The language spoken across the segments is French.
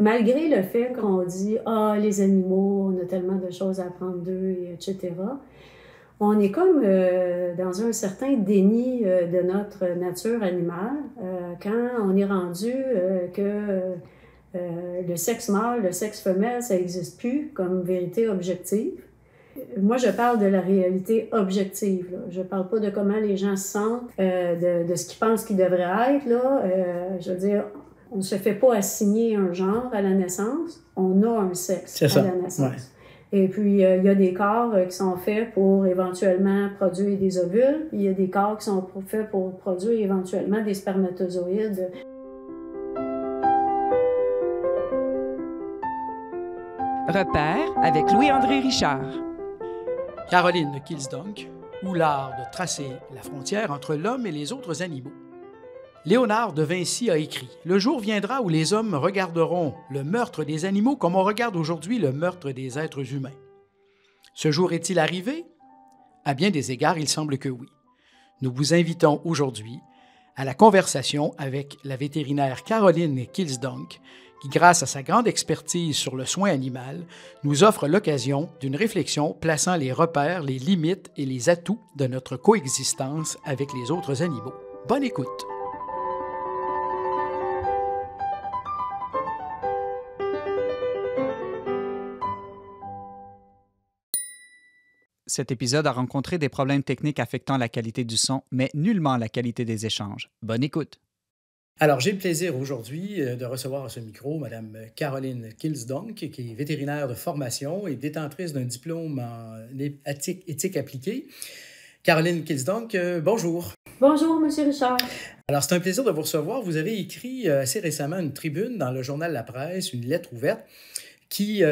malgré le fait qu'on dit « Ah, les animaux, on a tellement de choses à apprendre d'eux, etc. », on est comme dans un certain déni de notre nature animale quand on est rendu que le sexe mâle, le sexe femelle, ça n'existe plus comme vérité objective. Moi, je parle de la réalité objective. Là. Je parle pas de comment les gens se sentent, de ce qu'ils pensent qu'ils devraient être. Là. Je veux dire, on ne se fait pas assigner un genre à la naissance, on a un sexe à la naissance. Ouais. Et puis, il y a des corps qui sont faits pour éventuellement produire des ovules, puis il y a des corps qui sont faits pour produire éventuellement des spermatozoïdes. Repère avec Louis-André Richard. Caroline Kilsdonck, ou l'art de tracer la frontière entre l'homme et les autres animaux. Léonard de Vinci a écrit « Le jour viendra où les hommes regarderont le meurtre des animaux comme on regarde aujourd'hui le meurtre des êtres humains. » Ce jour est-il arrivé? À bien des égards, il semble que oui. Nous vous invitons aujourd'hui à la conversation avec la vétérinaire Caroline Kilsdonck, qui, grâce à sa grande expertise sur le soin animal, nous offre l'occasion d'une réflexion plaçant les repères, les limites et les atouts de notre coexistence avec les autres animaux. Bonne écoute! Cet épisode a rencontré des problèmes techniques affectant la qualité du son, mais nullement la qualité des échanges. Bonne écoute! Alors, j'ai le plaisir aujourd'hui de recevoir à ce micro Mme Caroline Kilsdonck, qui est vétérinaire de formation et détentrice d'un diplôme en éthique appliquée. Caroline Kilsdonck, bonjour. Bonjour, M. Richard. Alors, c'est un plaisir de vous recevoir. Vous avez écrit assez récemment une tribune dans le journal La Presse, une lettre ouverte, qui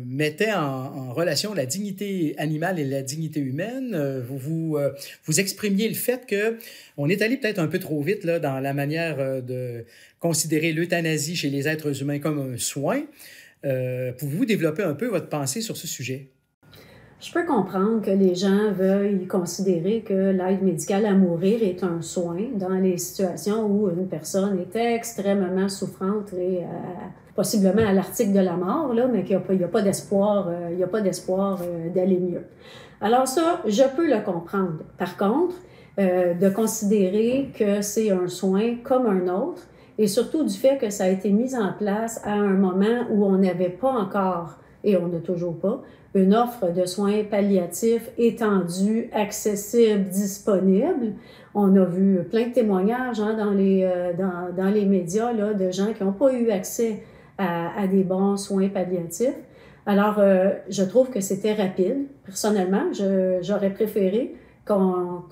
mettait en relation la dignité animale et la dignité humaine. Vous exprimiez le fait qu'on est allé peut-être un peu trop vite là, dans la manière de considérer l'euthanasie chez les êtres humains comme un soin. Pouvez-vous développer un peu votre pensée sur ce sujet? Je peux comprendre que les gens veuillent considérer que l'aide médicale à mourir est un soin dans les situations où une personne est extrêmement souffrante et possiblement à l'article de la mort, là, mais qu'il n'y a pas d'espoir, d'aller mieux. Alors ça, je peux le comprendre. Par contre, de considérer que c'est un soin comme un autre, et surtout du fait que ça a été mis en place à un moment où on n'avait pas encore, et on n'a toujours pas, une offre de soins palliatifs étendue, accessible, disponible. On a vu plein de témoignages dans les médias là, de gens qui n'ont pas eu accès à des bons soins palliatifs. Alors, je trouve que c'était rapide. Personnellement, j'aurais préféré qu'on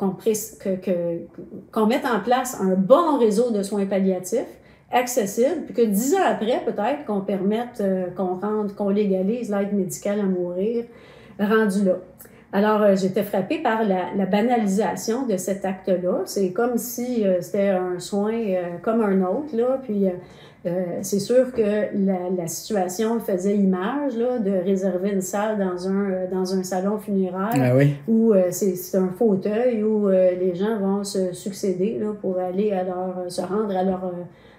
mette en place un bon réseau de soins palliatifs accessible, puis que 10 ans après, peut-être qu'on permette, qu'on légalise l'aide médicale à mourir, rendu là. Alors, j'étais frappée par la banalisation de cet acte-là. C'est comme si c'était un soin comme un autre, là, puis c'est sûr que la situation faisait image là, de réserver une salle dans un salon funéraire où c'est un fauteuil où les gens vont se succéder là, pour aller se rendre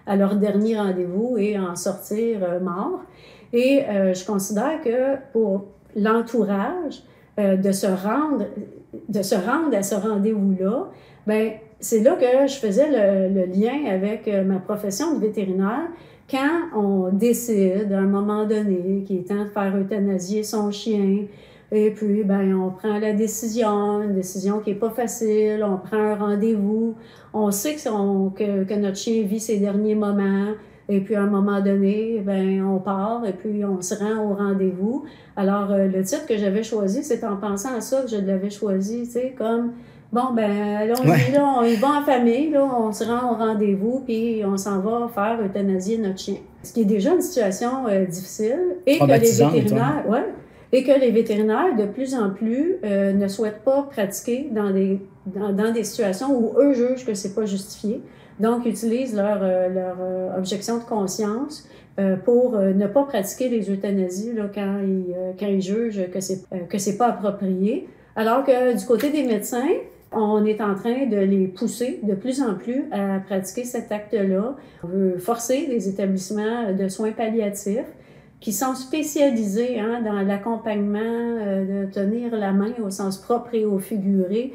à leur dernier rendez-vous et en sortir mort. Et je considère que pour l'entourage, de se rendre à ce rendez-vous-là, ben c'est là que je faisais le lien avec ma profession de vétérinaire. Quand on décide à un moment donné qu'il est temps de faire euthanasier son chien, et puis ben on prend la décision, une décision qui est pas facile, on prend un rendez-vous, on sait que notre chien vit ses derniers moments, et puis à un moment donné, ben on part et puis on se rend au rendez-vous. Alors le titre que j'avais choisi, c'est en pensant à ça que je l'avais choisi, tu sais, comme bon ben allons-y, là, on y va en famille, là, on se rend au rendez-vous puis on s'en va faire euthanasier notre chien. Ce qui est déjà une situation difficile et que les vétérinaires de plus en plus ne souhaitent pas pratiquer dans des situations où eux jugent que c'est pas justifié. Donc, utilisent leur objection de conscience pour ne pas pratiquer les euthanasies là, quand ils jugent que c'est pas approprié. Alors que du côté des médecins, On est en train de les pousser de plus en plus à pratiquer cet acte-là. On veut forcer les établissements de soins palliatifs qui sont spécialisés dans l'accompagnement, de tenir la main au sens propre et au figuré.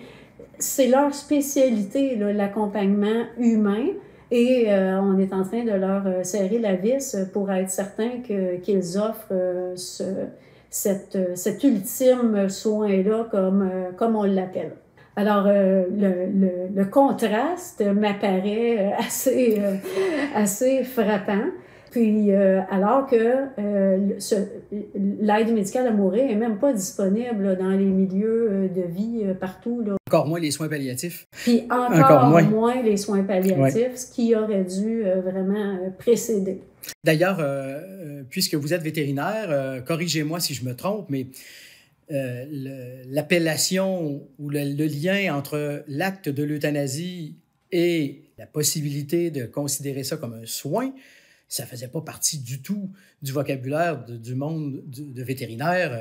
C'est leur spécialité, là, l'accompagnement humain, et on est en train de leur serrer la vis pour être certain qu'ils offrent cet ultime soin-là comme on l'appelle. Alors, le contraste m'apparaît assez frappant. Puis, alors que l'aide médicale à mourir n'est même pas disponible là, dans les milieux de vie partout. Là. Encore moins les soins palliatifs. Puis encore moins les soins palliatifs, ce qui aurait dû vraiment précéder. D'ailleurs, puisque vous êtes vétérinaire, corrigez-moi si je me trompe, mais l'appellation ou le lien entre l'acte de l'euthanasie et la possibilité de considérer ça comme un soin, ça ne faisait pas partie du tout du vocabulaire du monde de vétérinaire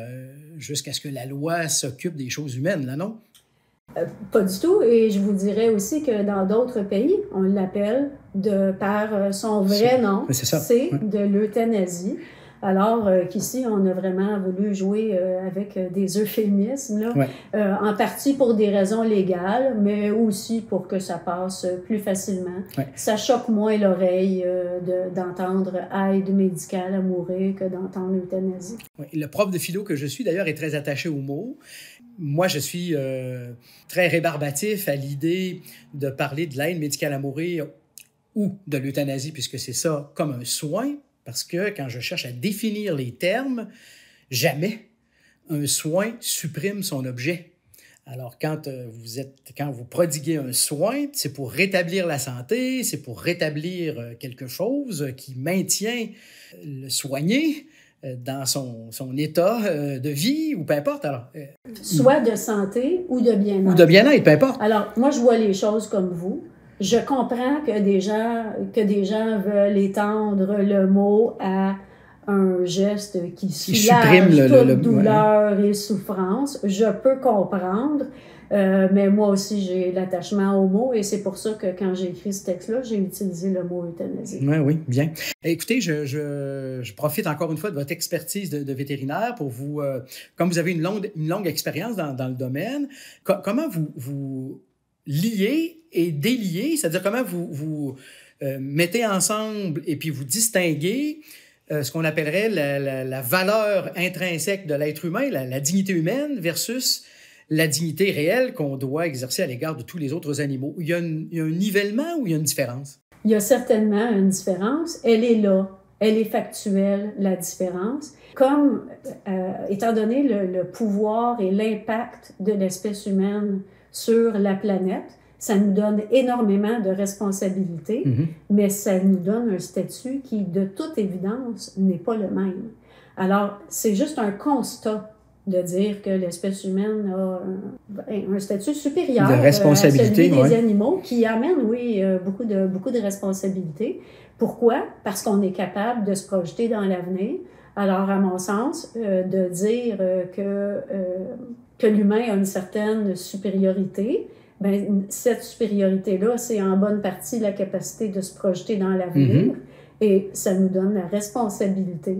jusqu'à ce que la loi s'occupe des choses humaines, là, non? Pas du tout. Et je vous dirais aussi que dans d'autres pays, on l'appelle par son vrai nom, c'est de l'euthanasie. Alors qu'ici, on a vraiment voulu jouer avec des euphémismes, là, en partie pour des raisons légales, mais aussi pour que ça passe plus facilement. Ça choque moins l'oreille d'entendre aide médicale à mourir que d'entendre euthanasie. Le prof de philo que je suis, d'ailleurs, est très attaché aux mots. Moi, je suis très rébarbatif à l'idée de parler de l'aide médicale à mourir ou de l'euthanasie, puisque c'est ça comme un soin. Parce que quand je cherche à définir les termes, jamais un soin supprime son objet. Alors, quand vous prodiguez un soin, c'est pour rétablir la santé, c'est pour rétablir quelque chose qui maintient le soigné dans son état de vie, ou peu importe. Alors, soit de santé ou de bien-être. Ou de bien-être, peu importe. Alors, moi, je vois les choses comme vous. Je comprends que des gens veulent étendre le mot à un geste qui soulage toute douleur et souffrance. Je peux comprendre, mais moi aussi, j'ai l'attachement au mot et c'est pour ça que quand j'ai écrit ce texte-là, j'ai utilisé le mot euthanasie. Oui, bien. Écoutez, je profite encore une fois de votre expertise de vétérinaire pour vous, comme vous avez une longue expérience dans le domaine, comment vous liez et délier, c'est-à-dire comment vous mettez ensemble et puis vous distinguez ce qu'on appellerait la valeur intrinsèque de l'être humain, la dignité humaine versus la dignité réelle qu'on doit exercer à l'égard de tous les autres animaux. Il y a un nivellement ou il y a une différence? Il y a certainement une différence. Elle est là. Elle est factuelle, la différence. Comme, étant donné le pouvoir et l'impact de l'espèce humaine sur la planète, ça nous donne énormément de responsabilités, mais ça nous donne un statut qui, de toute évidence, n'est pas le même. Alors, c'est juste un constat de dire que l'espèce humaine a un statut supérieur de responsabilité, à celui des animaux, qui amène, beaucoup de responsabilités. Pourquoi? Parce qu'on est capable de se projeter dans l'avenir. Alors, à mon sens, de dire que l'humain a une certaine supériorité, ben, cette supériorité-là, c'est en bonne partie la capacité de se projeter dans l'avenir et ça nous donne la responsabilité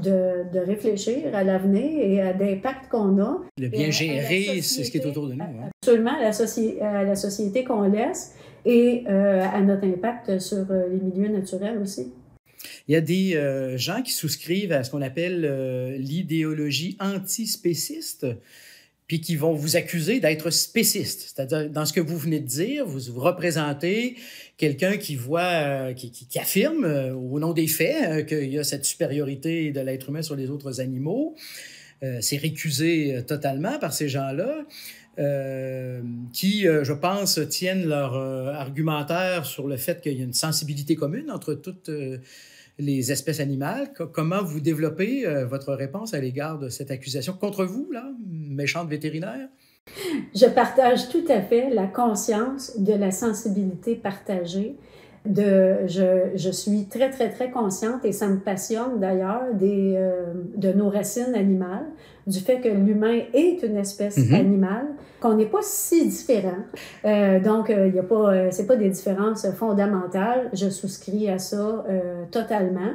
de réfléchir à l'avenir et à l'impact qu'on a. De bien gérer ce qui est autour de nous. Absolument, à la société qu'on laisse et à notre impact sur les milieux naturels aussi. Il y a des gens qui souscrivent à ce qu'on appelle l'idéologie antispéciste, puis qui vont vous accuser d'être spéciste. C'est-à-dire, dans ce que vous venez de dire, vous représentez quelqu'un qui affirme, au nom des faits, qu'il y a cette supériorité de l'être humain sur les autres animaux. C'est récusé totalement par ces gens-là, qui, je pense, tiennent leur argumentaire sur le fait qu'il y a une sensibilité commune entre toutes les espèces animales. Comment vous développez votre réponse à l'égard de cette accusation contre vous, là, méchante vétérinaire? Je partage tout à fait la conscience de la sensibilité partagée. Je suis très, très, très consciente, et ça me passionne d'ailleurs, de nos racines animales, du fait que l'humain est une espèce animale, qu'on n'est pas si différents. Donc, c'est pas des différences fondamentales. Je souscris à ça totalement.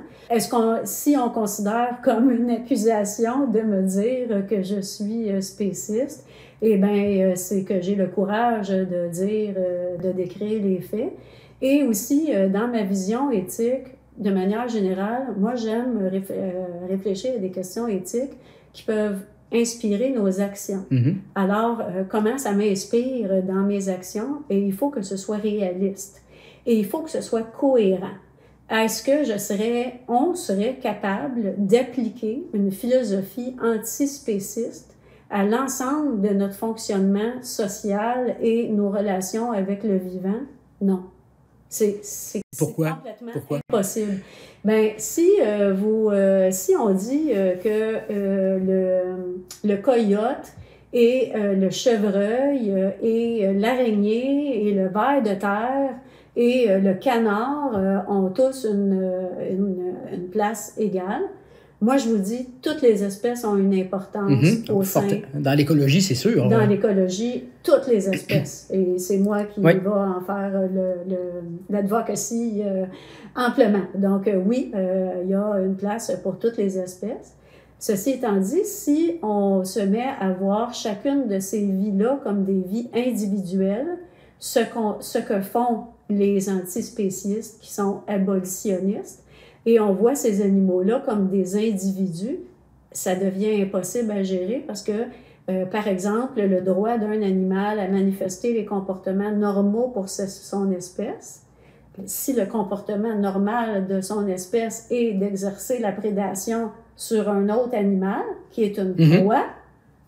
Si on considère comme une accusation de me dire que je suis spéciste, eh bien, c'est que j'ai le courage de décrire les faits. Et aussi, dans ma vision éthique, de manière générale, moi, j'aime réfléchir à des questions éthiques qui peuvent inspirer nos actions. Alors, comment ça m'inspire dans mes actions? Et il faut que ce soit réaliste. Et il faut que ce soit cohérent. Est-ce que on serait capable d'appliquer une philosophie antispéciste à l'ensemble de notre fonctionnement social et nos relations avec le vivant? Non. C'est complètement impossible. Ben, si on dit que le coyote et le chevreuil et l'araignée et le ver de terre et le canard ont tous une place égale, moi, je vous dis, toutes les espèces ont une importance au sein. Dans l'écologie, c'est sûr. Dans l'écologie, toutes les espèces. Et c'est moi qui va en faire l'advocacy amplement. Donc, oui, il y a une place pour toutes les espèces. Ceci étant dit, si on se met à voir chacune de ces vies-là comme des vies individuelles, ce que font les antispécistes qui sont abolitionnistes, et on voit ces animaux-là comme des individus, ça devient impossible à gérer parce que, par exemple, le droit d'un animal à manifester les comportements normaux pour son espèce, si le comportement normal de son espèce est d'exercer la prédation sur un autre animal, qui est une proie,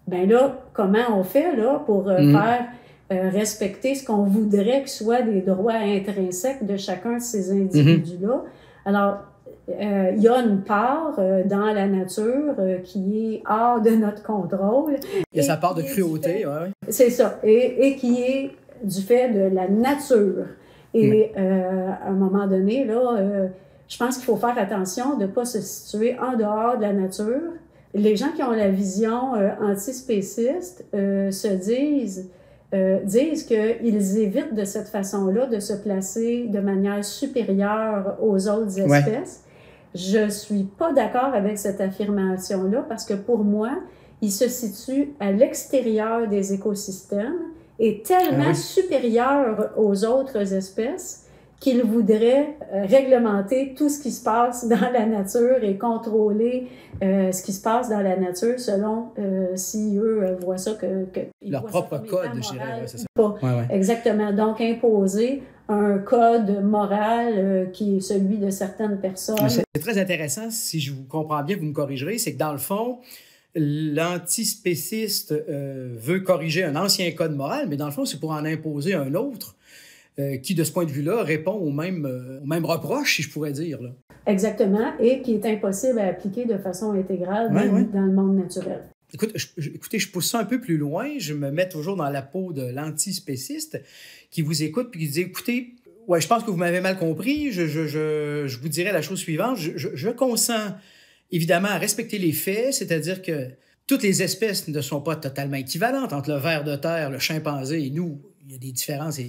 ben là, comment on fait là pour faire respecter ce qu'on voudrait que soient des droits intrinsèques de chacun de ces individus-là? Alors, il y a une part dans la nature qui est hors de notre contrôle. Il y a sa part de cruauté, oui. C'est ça, et qui est du fait de la nature. Et à un moment donné, là, je pense qu'il faut faire attention de ne pas se situer en dehors de la nature. Les gens qui ont la vision antispéciste disent qu'ils évitent de cette façon-là de se placer de manière supérieure aux autres espèces. Je suis pas d'accord avec cette affirmation-là parce que pour moi, il se situe à l'extérieur des écosystèmes et tellement supérieur aux autres espèces qu'il voudrait réglementer tout ce qui se passe dans la nature et contrôler ce qui se passe dans la nature selon si eux voient ça que leur propre code, je dirais, c'est ça. Exactement. Donc, imposer un code moral qui est celui de certaines personnes. C'est très intéressant, si je vous comprends bien, vous me corrigerez, c'est que dans le fond, l'antispéciste veut corriger un ancien code moral, mais dans le fond, c'est pour en imposer un autre qui, de ce point de vue-là, répond au même reproche, si je pourrais dire. Là. Exactement, et qui est impossible à appliquer de façon intégrale dans le monde naturel. Écoutez, je pousse ça un peu plus loin. Je me mets toujours dans la peau de l'antispéciste qui vous écoute puis qui dit, écoutez, je pense que vous m'avez mal compris. Je vous dirais la chose suivante. Je consens évidemment à respecter les faits, c'est-à-dire que toutes les espèces ne sont pas totalement équivalentes entre le ver de terre, le chimpanzé et nous. Il y a des différences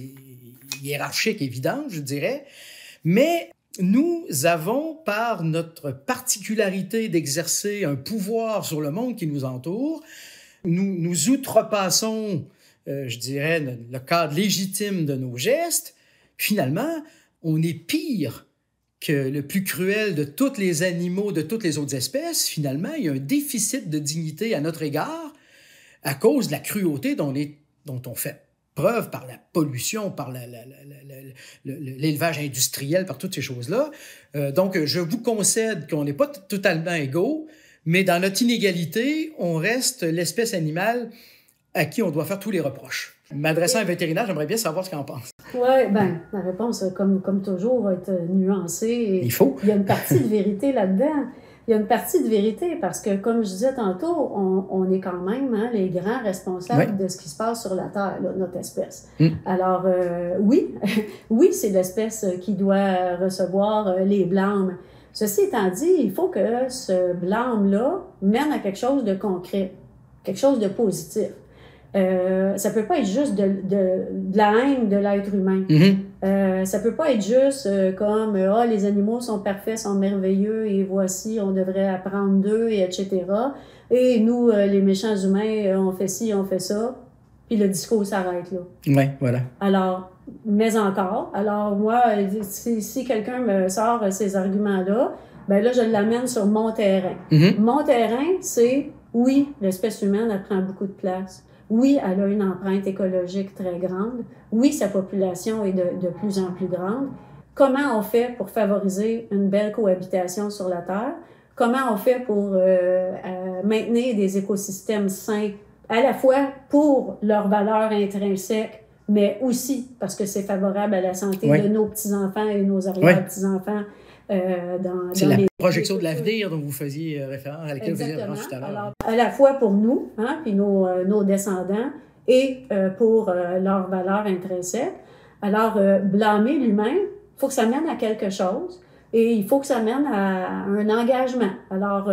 hiérarchiques évidentes, je dirais. Mais nous avons, par notre particularité d'exercer un pouvoir sur le monde qui nous entoure, nous outrepassons, je dirais, le cadre légitime de nos gestes. Finalement, on est pire que le plus cruel de tous les animaux, de toutes les autres espèces. Finalement, il y a un déficit de dignité à notre égard à cause de la cruauté dont on fait preuve par la pollution, par l'élevage industriel, par toutes ces choses-là. Donc, je vous concède qu'on n'est pas totalement égaux, mais dans notre inégalité, on reste l'espèce animale à qui on doit faire tous les reproches. M'adressant à un vétérinaire, j'aimerais bien savoir ce qu'il en pense. Oui, bien, la réponse, comme toujours, va être nuancée. Il faut. Il y a une partie de vérité là-dedans. il y a une partie de vérité parce que, comme je disais tantôt, on est quand même les grands responsables de ce qui se passe sur la Terre, là, notre espèce. Alors, oui, oui, c'est l'espèce qui doit recevoir les blâmes. Ceci étant dit, il faut que ce blâme-là mène à quelque chose de concret, quelque chose de positif. Ça peut pas être juste de la haine de l'être humain. Ça peut pas être juste comme les animaux sont parfaits, sont merveilleux et voici, on devrait apprendre d'eux et etc. Et nous, les méchants humains, on fait ci, on fait ça, puis le discours s'arrête là. Oui, voilà. Alors, mais encore, alors moi, si quelqu'un me sort ces arguments-là, ben là, je l'amène sur mon terrain. Mon terrain, c'est, oui, l'espèce humaine, elle prend beaucoup de place. Oui, elle a une empreinte écologique très grande. Oui, sa population est de plus en plus grande. Comment on fait pour favoriser une belle cohabitation sur la Terre? Comment on fait pour maintenir des écosystèmes sains, à la fois pour leurs valeurs intrinsèques, mais aussi parce que c'est favorable à la santé de nos petits-enfants et nos arrière-petits-enfants. C'est la projection de l'avenir dont vous faisiez référence, à laquelle vous faisiez référence tout à l'heure. Alors, à la fois pour nous, puis nos descendants, et pour leurs valeurs intrinsèques. Alors, blâmer l'humain, il faut que ça mène à quelque chose, et il faut que ça mène à un engagement. Alors,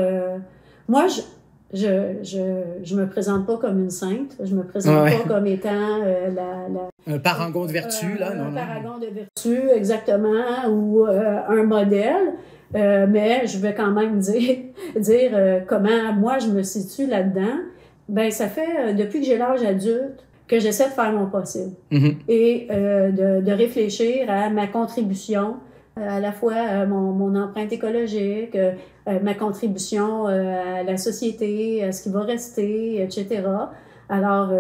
moi, je me présente pas comme une sainte, je me présente pas comme étant un parangon de vertu, là. Un parangon de vertu, exactement, ou un modèle, mais je vais quand même dire comment moi je me situe là-dedans. Ben ça fait depuis que j'ai l'âge adulte que j'essaie de faire mon possible et de réfléchir à ma contribution, à la fois mon empreinte écologique, ma contribution à la société, à ce qui va rester, etc. Alors,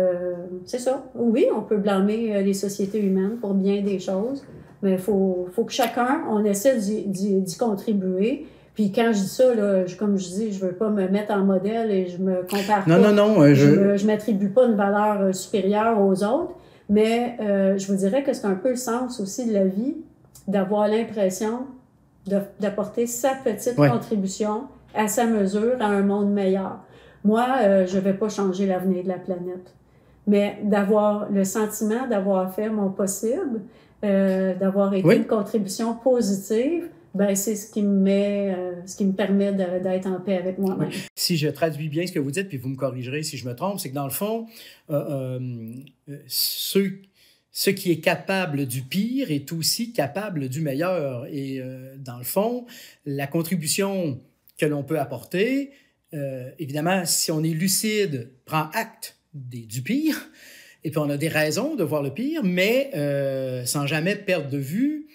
c'est ça. Oui, on peut blâmer les sociétés humaines pour bien des choses, mais il faut que chacun, on essaie d'y contribuer. Puis quand je dis ça, là, comme je dis, je veux pas me mettre en modèle et je me compare pas. Non. Je m'attribue pas une valeur supérieure aux autres, mais je vous dirais que c'est un peu le sens aussi de la vie, d'avoir l'impression d'apporter sa petite contribution à sa mesure à un monde meilleur. Moi, je vais pas changer l'avenir de la planète, mais d'avoir le sentiment d'avoir fait mon possible, d'avoir été une contribution positive, ben c'est ce qui me permet d'être en paix avec moi-même. Si je traduis bien ce que vous dites, puis vous me corrigerez si je me trompe, c'est que dans le fond, ce qui est capable du pire est aussi capable du meilleur. Et dans le fond, la contribution que l'on peut apporter, évidemment, si on est lucide, prend acte du pire, et puis on a des raisons de voir le pire, mais sans jamais perdre de vue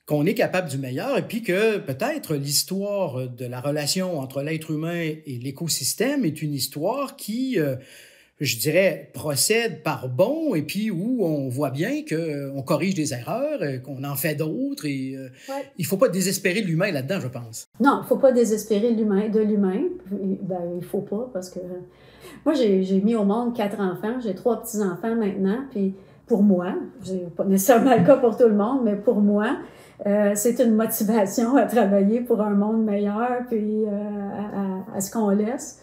qu'on est capable du meilleur, et puis que peut-être l'histoire de la relation entre l'être humain et l'écosystème est une histoire qui, je dirais, procède par bond, et puis où on voit bien qu'on corrige des erreurs, qu'on en fait d'autres, et il ne faut pas désespérer l'humain là-dedans, je pense. Non, il ne faut pas désespérer de l'humain. Ben, il ne faut pas, parce que moi, j'ai mis au monde 4 enfants, j'ai 3 petits-enfants maintenant, puis pour moi, c'est pas nécessairement le cas pour tout le monde, mais pour moi, c'est une motivation à travailler pour un monde meilleur, puis à ce qu'on laisse.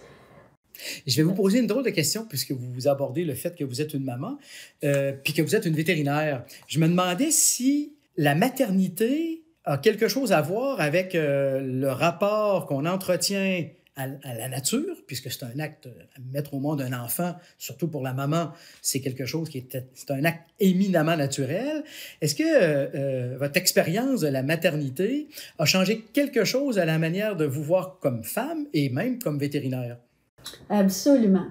Je vais vous poser une drôle de question, puisque vous abordez le fait que vous êtes une maman, puis que vous êtes une vétérinaire. Je me demandais si la maternité a quelque chose à voir avec le rapport qu'on entretient à la nature, puisque c'est un acte, mettre au monde un enfant, surtout pour la maman, c'est quelque chose c'est un acte éminemment naturel. Est-ce que votre expérience de la maternité a changé quelque chose à la manière de vous voir comme femme et même comme vétérinaire? Absolument.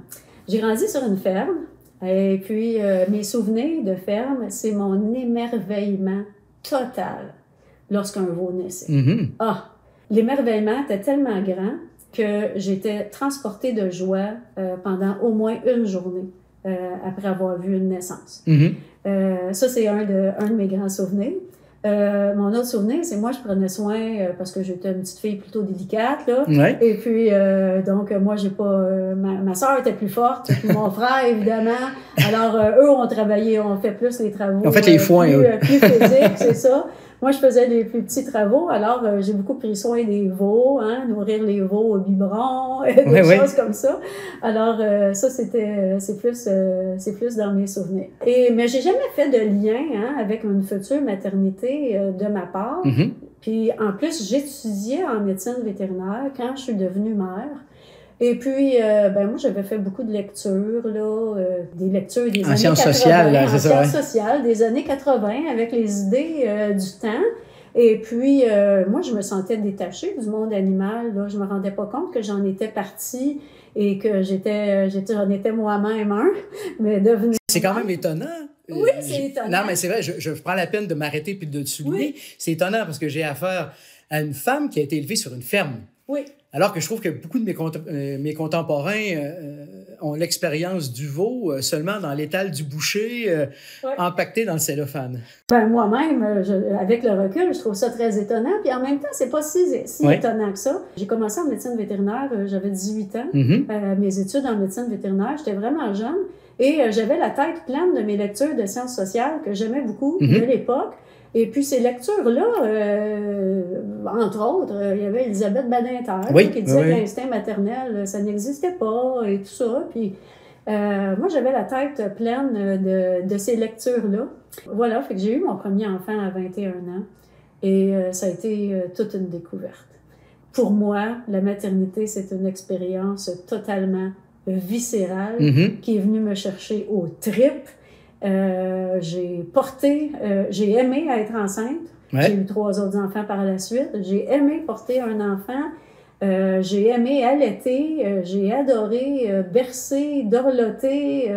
J'ai grandi sur une ferme et puis mes souvenirs de ferme, c'est mon émerveillement total lorsqu'un veau naissait. L'émerveillement était tellement grand que j'étais transportée de joie pendant au moins une journée après avoir vu une naissance. Ça, c'est un de mes grands souvenirs. Mon autre souvenir, c'est moi, je prenais soin, parce que j'étais une petite fille plutôt délicate, là. Et puis, donc, moi, j'ai pas... ma sœur était plus forte, puis mon frère, évidemment. Alors, eux ont travaillé, ont fait plus les travaux... En fait, les foins, plus physiques, c'est ça. moi, je faisais les plus petits travaux, alors j'ai beaucoup pris soin des veaux, hein, nourrir les veaux au biberon, des choses comme ça. Alors, ça, c'est plus dans mes souvenirs. Mais j'ai jamais fait de lien, hein, avec une future maternité de ma part. Mm-hmm. Puis, en plus, j'étudiais en médecine vétérinaire quand je suis devenue mère. Et puis, moi, j'avais fait beaucoup de lectures, là, des lectures des années 80. Sociales, là, c'est ça, en sciences sociales, des années 80, avec les idées du temps. Et puis, moi, je me sentais détachée du monde animal, là. Je me rendais pas compte que j'en étais partie et que j'en étais moi-même un, mais devenue... C'est quand même étonnant. Oui, c'est étonnant. Non, mais c'est vrai, je prends la peine de m'arrêter puis de te souligner. Oui. C'est étonnant parce que j'ai affaire à une femme qui a été élevée sur une ferme. Oui. Alors que je trouve que beaucoup de mes contemporains ont l'expérience du veau seulement dans l'étal du boucher, empaqueté dans le cellophane. Moi-même, avec le recul, je trouve ça très étonnant. Puis en même temps, c'est pas si étonnant que ça. J'ai commencé en médecine vétérinaire, j'avais 18 ans. Mm-hmm. Mes études en médecine vétérinaire, j'étais vraiment jeune. Et j'avais la tête pleine de mes lectures de sciences sociales que j'aimais beaucoup de l'époque. Et puis, ces lectures-là, entre autres, il y avait Elisabeth Badinter qui disait que l'instinct maternel, ça n'existait pas et tout ça. Puis, moi, j'avais la tête pleine de ces lectures-là. Voilà, fait que j'ai eu mon premier enfant à 21 ans et ça a été toute une découverte. Pour moi, la maternité, c'est une expérience totalement viscérale qui est venue me chercher aux tripes. J'ai aimé être enceinte. Ouais. J'ai eu 3 autres enfants par la suite. J'ai aimé porter un enfant. J'ai aimé allaiter. J'ai adoré bercer, dorloter.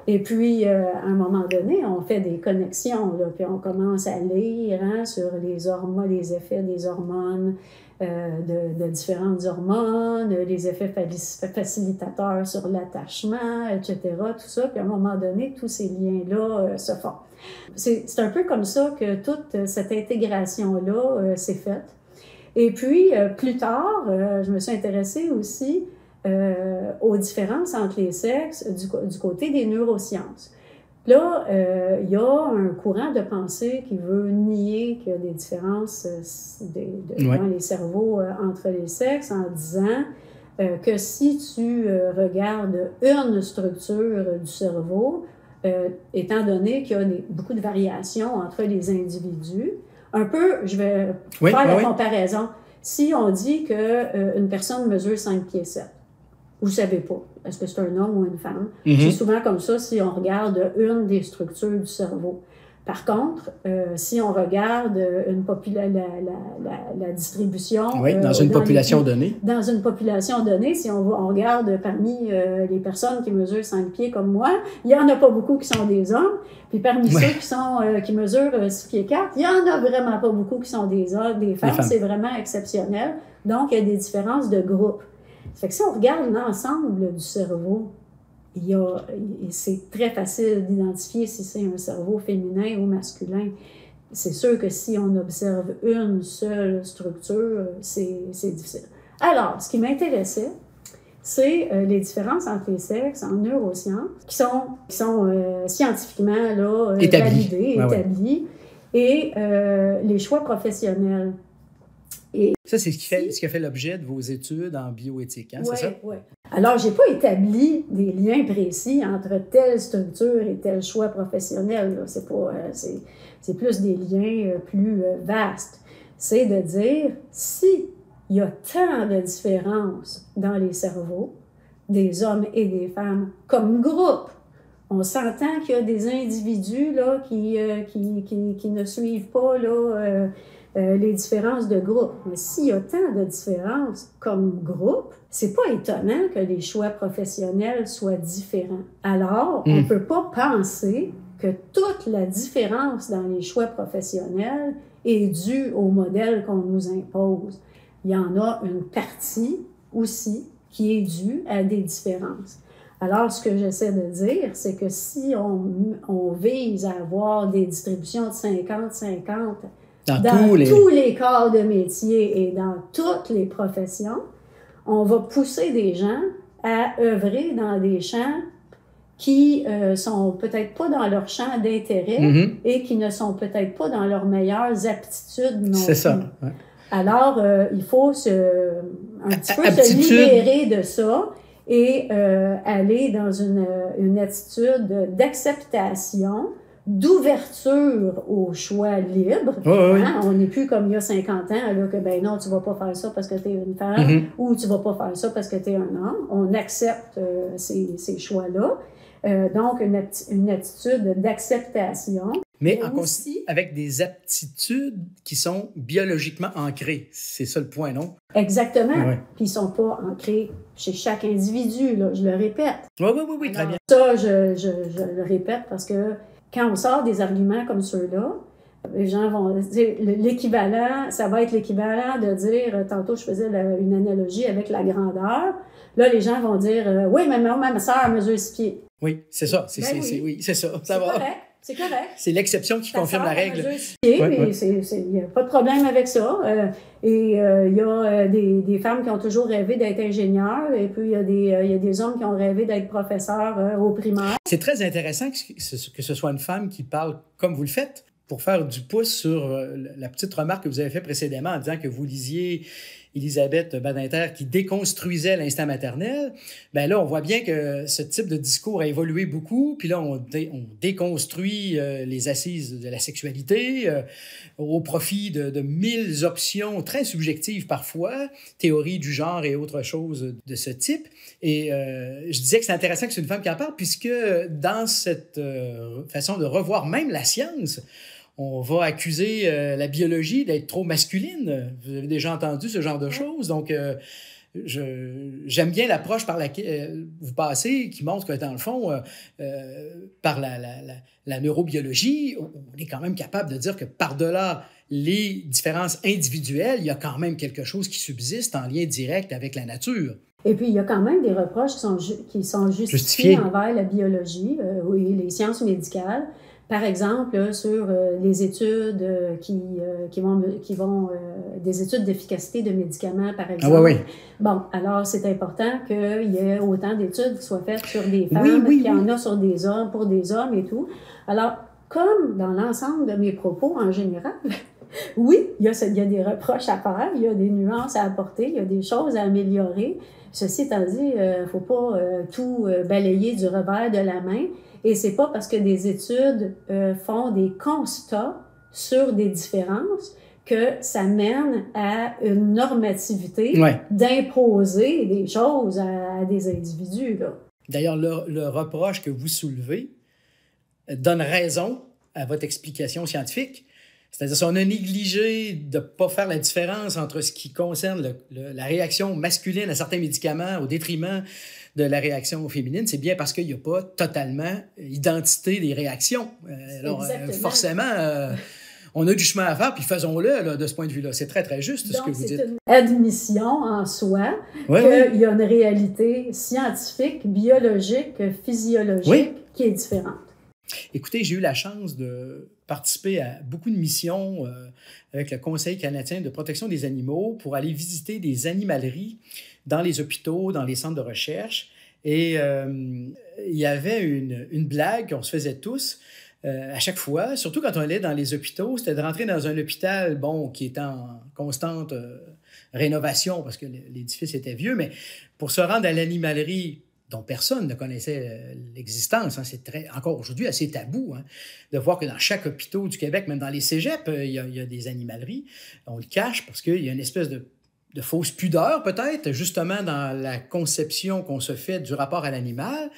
Et puis, à un moment donné, on fait des connexions, là, puis on commence à lire sur les hormones, les effets des hormones, de différentes hormones, les effets facilitateurs sur l'attachement, etc., tout ça. Puis à un moment donné, tous ces liens-là se font. C'est un peu comme ça que toute cette intégration-là s'est faite. Et puis, plus tard, je me suis intéressée aussi aux différences entre les sexes du côté des neurosciences. Là, il y a un courant de pensée qui veut nier qu'il y a des différences dans les cerveaux entre les sexes en disant que si tu regardes une structure du cerveau, étant donné qu'il y a beaucoup de variations entre les individus, un peu, je vais faire la comparaison. Si on dit qu'une personne mesure 5 pieds 7, vous ne savez pas, est-ce que c'est un homme ou une femme? C'est souvent comme ça si on regarde une des structures du cerveau. Par contre, si on regarde la distribution... Oui, dans une population donnée. Dans une population donnée, si on regarde parmi les personnes qui mesurent 5 pieds comme moi, il n'y en a pas beaucoup qui sont des hommes. Puis parmi ceux qui mesurent 6 pieds 4, il n'y en a vraiment pas beaucoup qui sont des hommes, des femmes. C'est vraiment exceptionnel. Donc, il y a des différences de groupe. Ça fait que si on regarde l'ensemble du cerveau, c'est très facile d'identifier si c'est un cerveau féminin ou masculin. C'est sûr que si on observe une seule structure, c'est difficile. Alors, ce qui m'intéressait, c'est les différences entre les sexes en neurosciences qui sont scientifiquement là, validées, établies, et les choix professionnels. Et ça, c'est ce qui a fait l'objet de vos études en bioéthique, hein, c'est ça? Oui. Alors, je n'ai pas établi des liens précis entre telle structure et tel choix professionnel. C'est plus des liens plus vastes. C'est de dire, si il y a tant de différences dans les cerveaux des hommes et des femmes comme groupe, on s'entend qu'il y a des individus là, qui ne suivent pas là, les différences de groupe. Mais s'il y a tant de différences comme groupe, c'est pas étonnant que les choix professionnels soient différents. Alors, on ne peut pas penser que toute la différence dans les choix professionnels est due au modèle qu'on nous impose. Il y en a une partie aussi qui est due à des différences. Alors, ce que j'essaie de dire, c'est que si on vise à avoir des distributions de 50-50 dans tous les corps de métier et dans toutes les professions, on va pousser des gens à œuvrer dans des champs qui sont peut-être pas dans leur champ d'intérêt et qui ne sont peut-être pas dans leurs meilleures aptitudes non plus. C'est ça. Ouais. Alors, il faut un petit peu se libérer de ça et aller dans une attitude d'acceptation, d'ouverture au choix libre. Hein? On n'est plus comme il y a 50 ans, là, que ben non, tu vas pas faire ça parce que tu es une femme ou tu vas pas faire ça parce que tu es un homme. On accepte ces choix-là. Donc, une attitude d'acceptation. Mais aussi avec des aptitudes qui sont biologiquement ancrées. C'est ça le point, non? Exactement. Puis ils ne sont pas ancrés chez chaque individu, là, je le répète. Oui, très bien. Ça, je le répète parce que quand on sort des arguments comme ceux-là, les gens vont dire, l'équivalent, ça va être l'équivalent de dire, tantôt je faisais une analogie avec la grandeur, là les gens vont dire, oui, mais ma soeur mesure 6 pieds. Oui, c'est ça, c'est ça, ça va. C'est correct. C'est l'exception qui confirme la règle. Il n'y a pas de problème avec ça. Il y a des femmes qui ont toujours rêvé d'être ingénieurs et puis il y a des hommes qui ont rêvé d'être professeurs au primaire. C'est très intéressant que ce soit une femme qui parle comme vous le faites pour faire du pouce sur la petite remarque que vous avez faite précédemment en disant que vous lisiez Elisabeth Badinter qui déconstruisait l'instinct maternel. Bien là, on voit bien que ce type de discours a évolué beaucoup. Puis là, on déconstruit les assises de la sexualité au profit de 1000 options très subjectives parfois, théories du genre et autres choses de ce type. Et je disais que c'est intéressant que c'est une femme qui en parle puisque dans cette façon de revoir même la science, on va accuser la biologie d'être trop masculine. Vous avez déjà entendu ce genre de choses. Donc, j'aime bien l'approche par laquelle vous passez, qui montre que, dans le fond, par la neurobiologie, on est quand même capable de dire que par-delà les différences individuelles, il y a quand même quelque chose qui subsiste en lien direct avec la nature. Et puis, il y a quand même des reproches qui sont justifiés envers la biologie et les sciences médicales. Par exemple, sur les études qui vont des études d'efficacité de médicaments, par exemple. Ah, oui. Bon, alors c'est important qu'il y ait autant d'études qui soient faites sur des femmes qu'il y en a sur des hommes, pour des hommes et tout. Alors, comme dans l'ensemble de mes propos en général, oui, il y a des reproches à faire, il y a des nuances à apporter, il y a des choses à améliorer. Ceci étant dit, il ne faut pas tout balayer du revers de la main. Et c'est pas parce que des études font des constats sur des différences que ça mène à une normativité d'imposer des choses à des individus, là. D'ailleurs, le reproche que vous soulevez donne raison à votre explication scientifique. C'est-à-dire, si on a négligé de ne pas faire la différence entre ce qui concerne la réaction masculine à certains médicaments au détriment de la réaction féminine, c'est bien parce qu'il n'y a pas totalement identité des réactions. Alors, forcément, on a du chemin à faire, puis faisons-le là, de ce point de vue-là. C'est très, très juste ce que vous dites. Donc, c'est une admission en soi qu'il y a une réalité scientifique, biologique, physiologique qui est différente. Écoutez, j'ai eu la chance de participer à beaucoup de missions avec le Conseil canadien de protection des animaux pour aller visiter des animaleries dans les hôpitaux, dans les centres de recherche. Et il y avait une blague qu'on se faisait tous à chaque fois, surtout quand on allait dans les hôpitaux, c'était de rentrer dans un hôpital, qui est en constante rénovation parce que l'édifice était vieux, mais pour se rendre à l'animalerie dont personne ne connaissait l'existence. Hein. C'est encore aujourd'hui assez tabou de voir que dans chaque hôpital du Québec, même dans les cégeps, il y a des animaleries. On le cache parce qu'il y a une espèce de fausse pudeur, peut-être, justement dans la conception qu'on se fait du rapport à l'animal.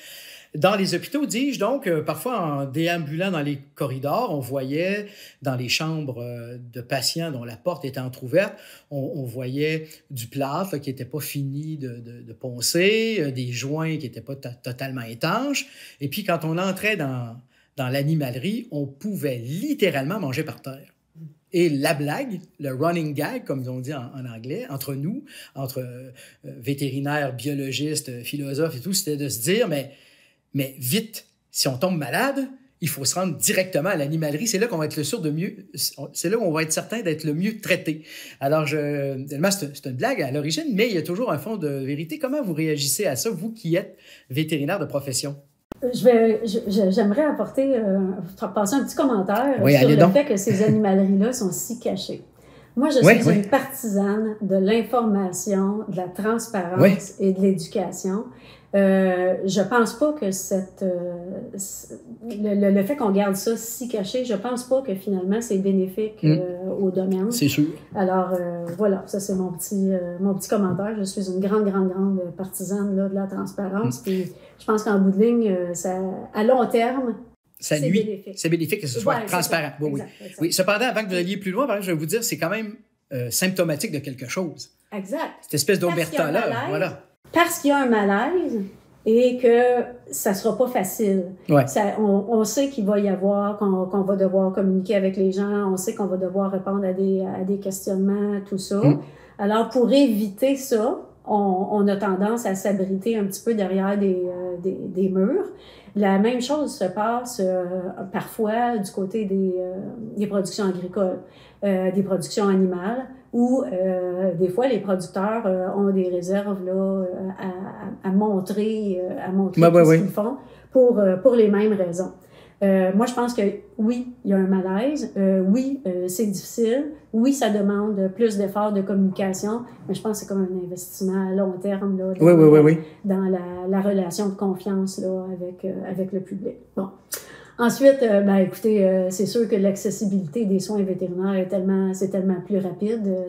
Dans les hôpitaux, dis-je donc, parfois en déambulant dans les corridors, on voyait dans les chambres de patients dont la porte était entrouverte, on voyait du plâtre qui n'était pas fini de poncer, des joints qui n'étaient pas totalement étanches. Et puis, quand on entrait dans l'animalerie, on pouvait littéralement manger par terre. Et la blague, le running gag, comme on dit en anglais, entre nous, entre vétérinaires, biologistes, philosophes et tout, c'était de se dire, mais vite, si on tombe malade, il faut se rendre directement à l'animalerie. C'est là qu'on va être c'est là où on va être certain d'être le mieux traité. Alors, c'est une blague à l'origine, mais il y a toujours un fond de vérité. Comment vous réagissez à ça, vous qui êtes vétérinaire de profession? J'aimerais passer un petit commentaire Oui, sur allez le donc. fait que ces animaleries-là sont si cachées. Moi, je Oui, suis oui. une partisane de l'information, de la transparence Oui. et de l'éducation. Je pense pas que le fait qu'on garde ça si caché, je pense pas que finalement c'est bénéfique au domaine. C'est sûr. Alors voilà, ça c'est mon petit commentaire. Je suis une grande partisane là, de la transparence. Puis je pense qu'en bout de ligne, à long terme, Ça c'est nuit. bénéfique. C'est bénéfique que ce soit Ouais, transparent. c'est ça. Oui, oui. Exact. Oui. Cependant, avant que vous alliez plus loin, par exemple, je vais vous dire, c'est quand même symptomatique de quelque chose. Exact. Cette espèce Parce qu'il y a un d'omerta-là, malaise. voilà. Parce qu'il y a un malaise et que ça sera pas facile. Ouais. On sait qu'il va y avoir, qu'on va devoir communiquer avec les gens, on sait qu'on va devoir répondre à des questionnements, tout ça. Alors, pour éviter ça, on a tendance à s'abriter un petit peu derrière des murs. La même chose se passe parfois du côté des productions agricoles, des productions animales, où des fois les producteurs ont des réserves là, à montrer ce qu'ils font pour les mêmes raisons. Moi, je pense que oui, il y a un malaise. Oui, c'est difficile. Oui, ça demande plus d'efforts de communication. Mais je pense que c'est comme un investissement à long terme là, dans la relation de confiance là, avec le public. Bon. Ensuite, écoutez, c'est sûr que l'accessibilité des soins vétérinaires c'est tellement plus rapide.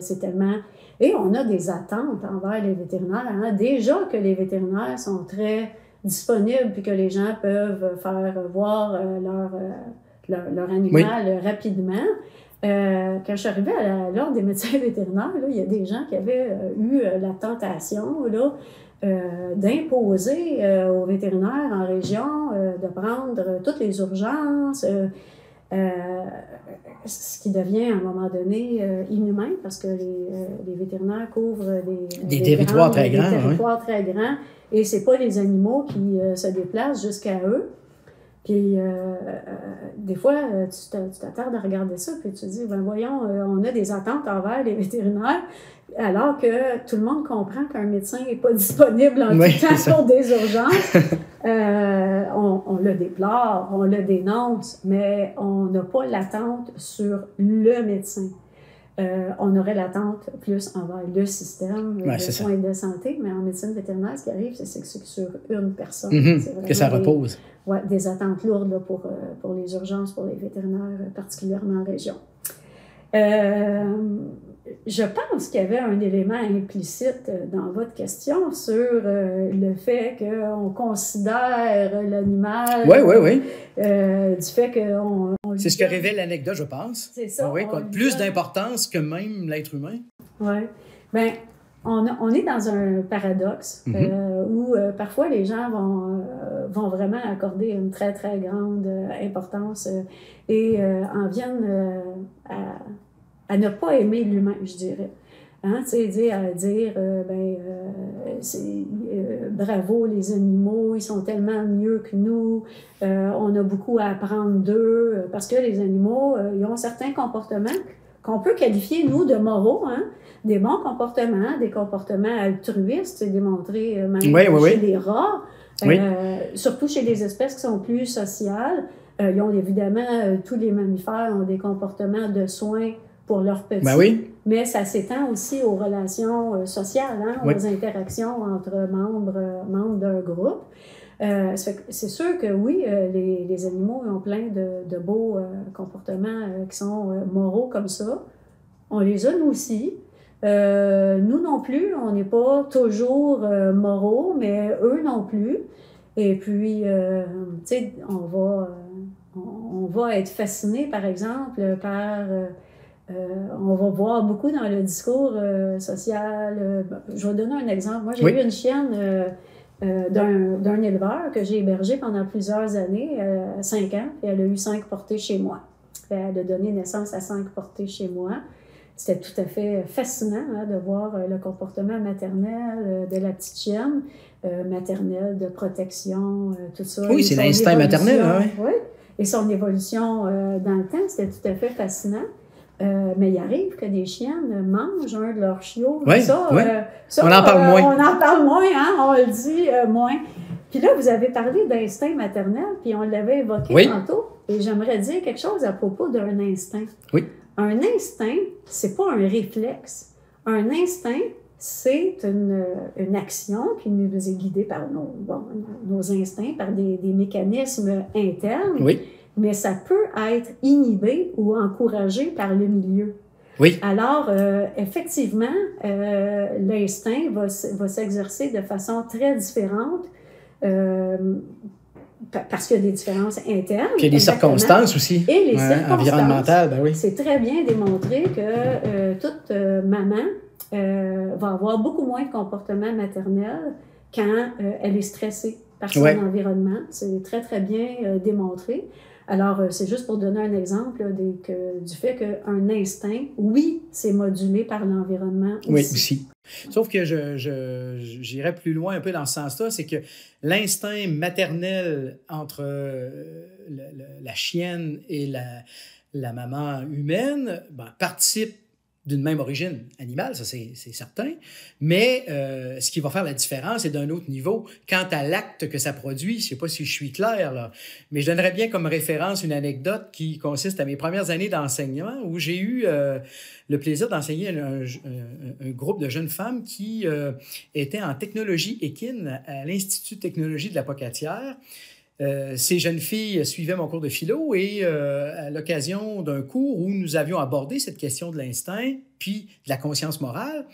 Et on a des attentes envers les vétérinaires. Hein. Déjà que les vétérinaires sont très disponibles puis que les gens peuvent faire voir leur animal rapidement. Quand je suis arrivée à l'Ordre des médecins vétérinaires, là, il y a des gens qui avaient eu la tentation là, d'imposer aux vétérinaires en région de prendre toutes les urgences, ce qui devient à un moment donné inhumain parce que les vétérinaires couvrent des territoires très grands. Des territoires très grands et c'est pas les animaux qui se déplacent jusqu'à eux. Puis, des fois, tu t'attardes à regarder ça, puis tu te dis, ben voyons, on a des attentes envers les vétérinaires, alors que tout le monde comprend qu'un médecin n'est pas disponible en tout temps pour des urgences. On le déplore, on le dénonce, mais on n'a pas l'attente sur le médecin. On aurait l'attente plus envers le système de soins de santé, mais en médecine vétérinaire, ce qui arrive, c'est que c'est sur une personne. Que ça repose. Des attentes lourdes là, pour les urgences, pour les vétérinaires, particulièrement en région. Je pense qu'il y avait un élément implicite dans votre question sur le fait qu'on considère l'animal du fait qu'on... C'est ce que révèle l'anecdote, je pense. C'est ça. Oui, plus d'importance que même l'être humain. Oui. Bien, on est dans un paradoxe où parfois les gens vont vraiment accorder une très, très grande importance et en viennent à ne pas aimer l'humain, je dirais. Hein, tu sais, à dire, bravo les animaux, ils sont tellement mieux que nous, on a beaucoup à apprendre d'eux, parce que les animaux, ils ont certains comportements qu'on peut qualifier, nous, de moraux, hein, des bons comportements, des comportements altruistes, c'est démontré même chez les rats, surtout chez les espèces qui sont plus sociales. Ils ont évidemment, tous les mammifères ont des comportements de soins pour leurs petits, mais ça s'étend aussi aux relations sociales, hein, aux interactions entre membres d'un groupe. C'est sûr que oui, les animaux ont plein de beaux comportements qui sont moraux comme ça. On les a nous aussi. Nous non plus, on n'est pas toujours moraux, mais eux non plus. Et puis, tu sais, on va être fasciné, par exemple, par... on va voir beaucoup dans le discours social. Je vais donner un exemple. Moi, j'ai eu une chienne d'un éleveur que j'ai hébergé pendant plusieurs années, 5 ans, et elle a eu 5 portées chez moi. Elle a donné naissance à 5 portées chez moi. C'était tout à fait fascinant de voir le comportement maternel de la petite chienne, maternelle, de protection, tout ça. Oui, c'est l'instinct maternel. Oui, et son évolution dans le temps, c'était tout à fait fascinant. Mais il arrive que des chiennes mangent un de leurs chiots. Ça, on en parle moins. On en parle moins, hein? On le dit moins. Puis là, vous avez parlé d'instinct maternel, puis on l'avait évoqué Oui. tantôt, et j'aimerais dire quelque chose à propos d'un instinct. Oui. Un instinct, c'est pas un réflexe. Un instinct, c'est une action qui nous est guidée par nos instincts, par des mécanismes internes, Oui. mais ça peut être inhibé ou encouragé par le milieu. Oui. Alors, effectivement, l'instinct va s'exercer de façon très différente parce qu'il y a des différences internes. Puis il y a des exactement. circonstances aussi. Et les circonstances. Environnementales, ben oui. C'est très bien démontré que toute maman va avoir beaucoup moins de comportement maternel quand elle est stressée par son environnement. C'est très, très bien démontré. Alors, c'est juste pour donner un exemple là, du fait qu'un instinct, oui, c'est modulé par l'environnement aussi. Oui, aussi. Sauf que j'irais plus loin un peu dans ce sens-là, c'est que l'instinct maternel entre la chienne et la maman humaine participe d'une même origine animale, ça c'est certain, mais ce qui va faire la différence est d'un autre niveau. Quant à l'acte que ça produit, je ne sais pas si je suis clair, là, mais je donnerais bien comme référence une anecdote qui consiste à mes premières années d'enseignement où j'ai eu le plaisir d'enseigner un groupe de jeunes femmes qui étaient en technologie équine à l'Institut de technologie de la Pocatière. Ces jeunes filles suivaient mon cours de philo et à l'occasion d'un cours où nous avions abordé cette question de l'instinct puis de la conscience morale,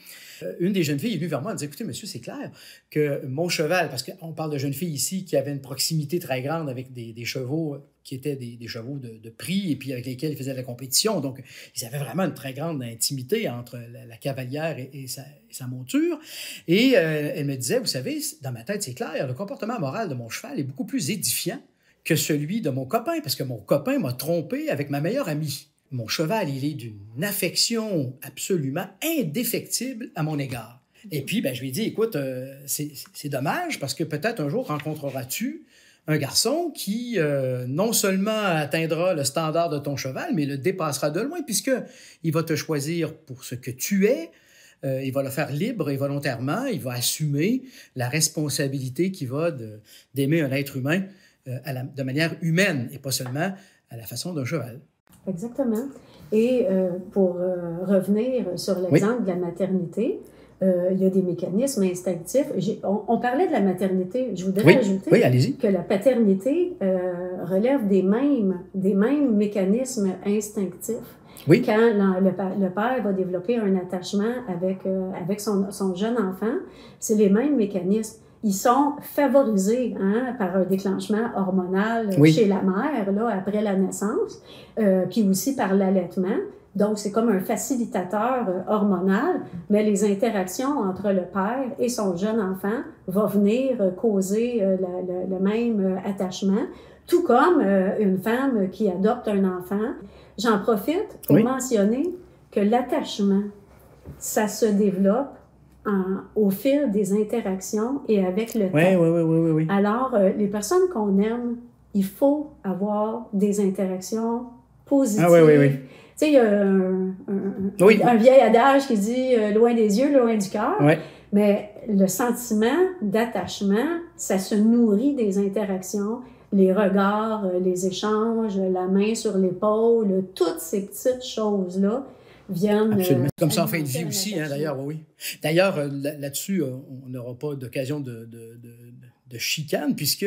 une des jeunes filles est venue vers moi et me dit « Écoutez, monsieur, c'est clair que mon cheval, parce qu'on parle de jeunes filles ici qui avaient une proximité très grande avec des chevaux qui étaient des chevaux de prix et puis avec lesquels ils faisaient de la compétition. Donc, ils avaient vraiment une très grande intimité entre la cavalière et sa monture. Et elle me disait, vous savez, dans ma tête, c'est clair, le comportement moral de mon cheval est beaucoup plus édifiant que celui de mon copain, parce que mon copain m'a trompé avec ma meilleure amie. Mon cheval, il est d'une affection absolument indéfectible à mon égard. Et puis, je lui ai dit, écoute, c'est dommage parce que peut-être un jour rencontreras-tu un garçon qui non seulement atteindra le standard de ton cheval, mais le dépassera de loin puisqu'il va te choisir pour ce que tu es, il va le faire libre et volontairement, il va assumer la responsabilité qui va d'aimer un être humain de manière humaine et pas seulement à la façon d'un cheval. Exactement. Et pour revenir sur l'exemple de la maternité, il y a des mécanismes instinctifs. On parlait de la maternité. Je voudrais ajouter que la paternité relève des mêmes mécanismes instinctifs. Oui. Quand le père va développer un attachement avec son jeune enfant, c'est les mêmes mécanismes. Ils sont favorisés par un déclenchement hormonal chez la mère là, après la naissance, puis aussi par l'allaitement. Donc, c'est comme un facilitateur hormonal, mais les interactions entre le père et son jeune enfant vont venir causer le même attachement, tout comme une femme qui adopte un enfant. J'en profite pour mentionner que l'attachement, ça se développe au fil des interactions et avec le temps. Oui. Alors, les personnes qu'on aime, il faut avoir des interactions positives. Ah oui. Tu sais, il y a un vieil adage qui dit « loin des yeux, loin du cœur ». Mais le sentiment d'attachement, ça se nourrit des interactions, les regards, les échanges, la main sur l'épaule, toutes ces petites choses-là viennent... Absolument. Comme ça en fin de vie aussi, d'ailleurs, oui. D'ailleurs, là-dessus, on n'aura pas d'occasion de chicane, puisque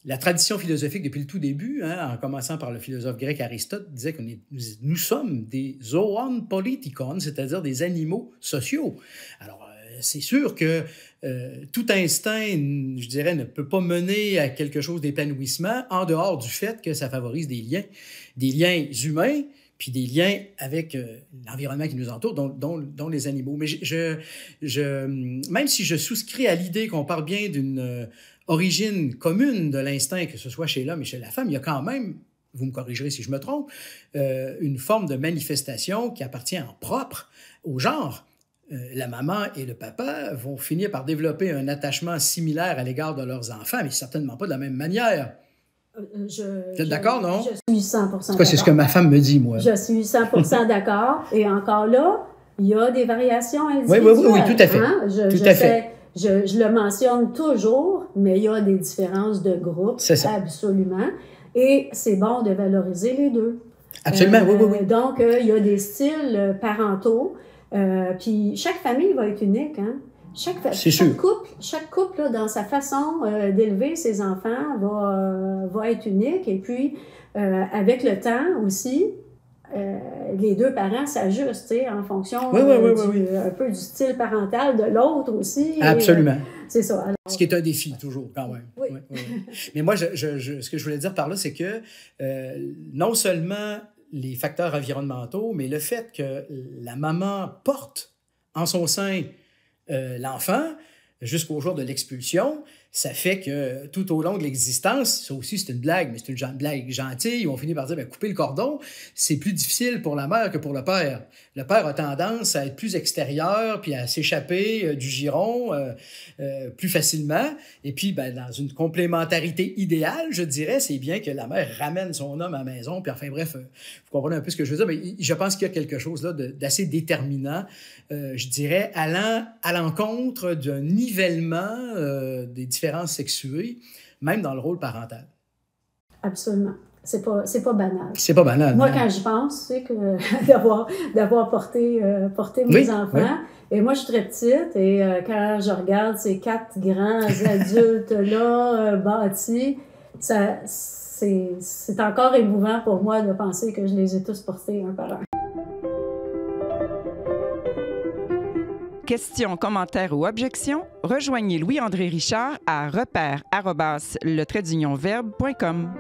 la tradition philosophique depuis le tout début, en commençant par le philosophe grec Aristote, disait que nous sommes des zoon politikon, c'est-à-dire des animaux sociaux. Alors, c'est sûr que tout instinct, je dirais, ne peut pas mener à quelque chose d'épanouissement en dehors du fait que ça favorise des liens humains, puis des liens avec l'environnement qui nous entoure, dont les animaux. Mais même si je souscris à l'idée qu'on parle bien d'une origine commune de l'instinct, que ce soit chez l'homme et chez la femme, il y a quand même, vous me corrigerez si je me trompe, une forme de manifestation qui appartient en propre au genre. La maman et le papa vont finir par développer un attachement similaire à l'égard de leurs enfants, mais certainement pas de la même manière. Vous êtes d'accord, non? Je suis 100% d'accord. C'est ce que ma femme me dit, moi. Je suis 100% d'accord. Et encore là, il y a des variations individuelles. Oui, tout à fait. Je sais Je le mentionne toujours, mais il y a des différences de groupe, C'est ça. absolument. Et c'est bon de valoriser les deux. Absolument, oui. Donc, il y a des styles parentaux. Puis chaque famille va être unique, hein? Chaque couple là, dans sa façon d'élever ses enfants va être unique. Et puis, avec le temps aussi, les deux parents s'ajustent en fonction un peu du style parental de l'autre aussi. Absolument. C'est ça. Alors, ce qui est un défi, toujours, quand même. Oui. Mais moi, ce que je voulais dire par là, c'est que non seulement les facteurs environnementaux, mais le fait que la maman porte en son sein l'enfant jusqu'au jour de l'expulsion, ça fait que tout au long de l'existence, ça aussi c'est une blague, mais c'est une blague gentille, on finit par dire, couper le cordon, c'est plus difficile pour la mère que pour le père. Le père a tendance à être plus extérieur, puis à s'échapper du giron plus facilement. Et puis, dans une complémentarité idéale, je dirais, c'est bien que la mère ramène son homme à la maison, puis enfin bref, vous comprenez un peu ce que je veux dire, mais je pense qu'il y a quelque chose là d'assez déterminant, je dirais, allant à l'encontre d'un nivellement des différences sexuées, même dans le rôle parental. Absolument. C'est pas banal. C'est pas banal. Moi, quand j'y pense, c'est que d'avoir porté mes enfants. Et moi, je suis très petite et quand je regarde ces 4 grands adultes-là bâtis, c'est encore émouvant pour moi de penser que je les ai tous portés un par un. Questions, commentaires ou objections, rejoignez Louis-André Richard à repère@le-verbe.com.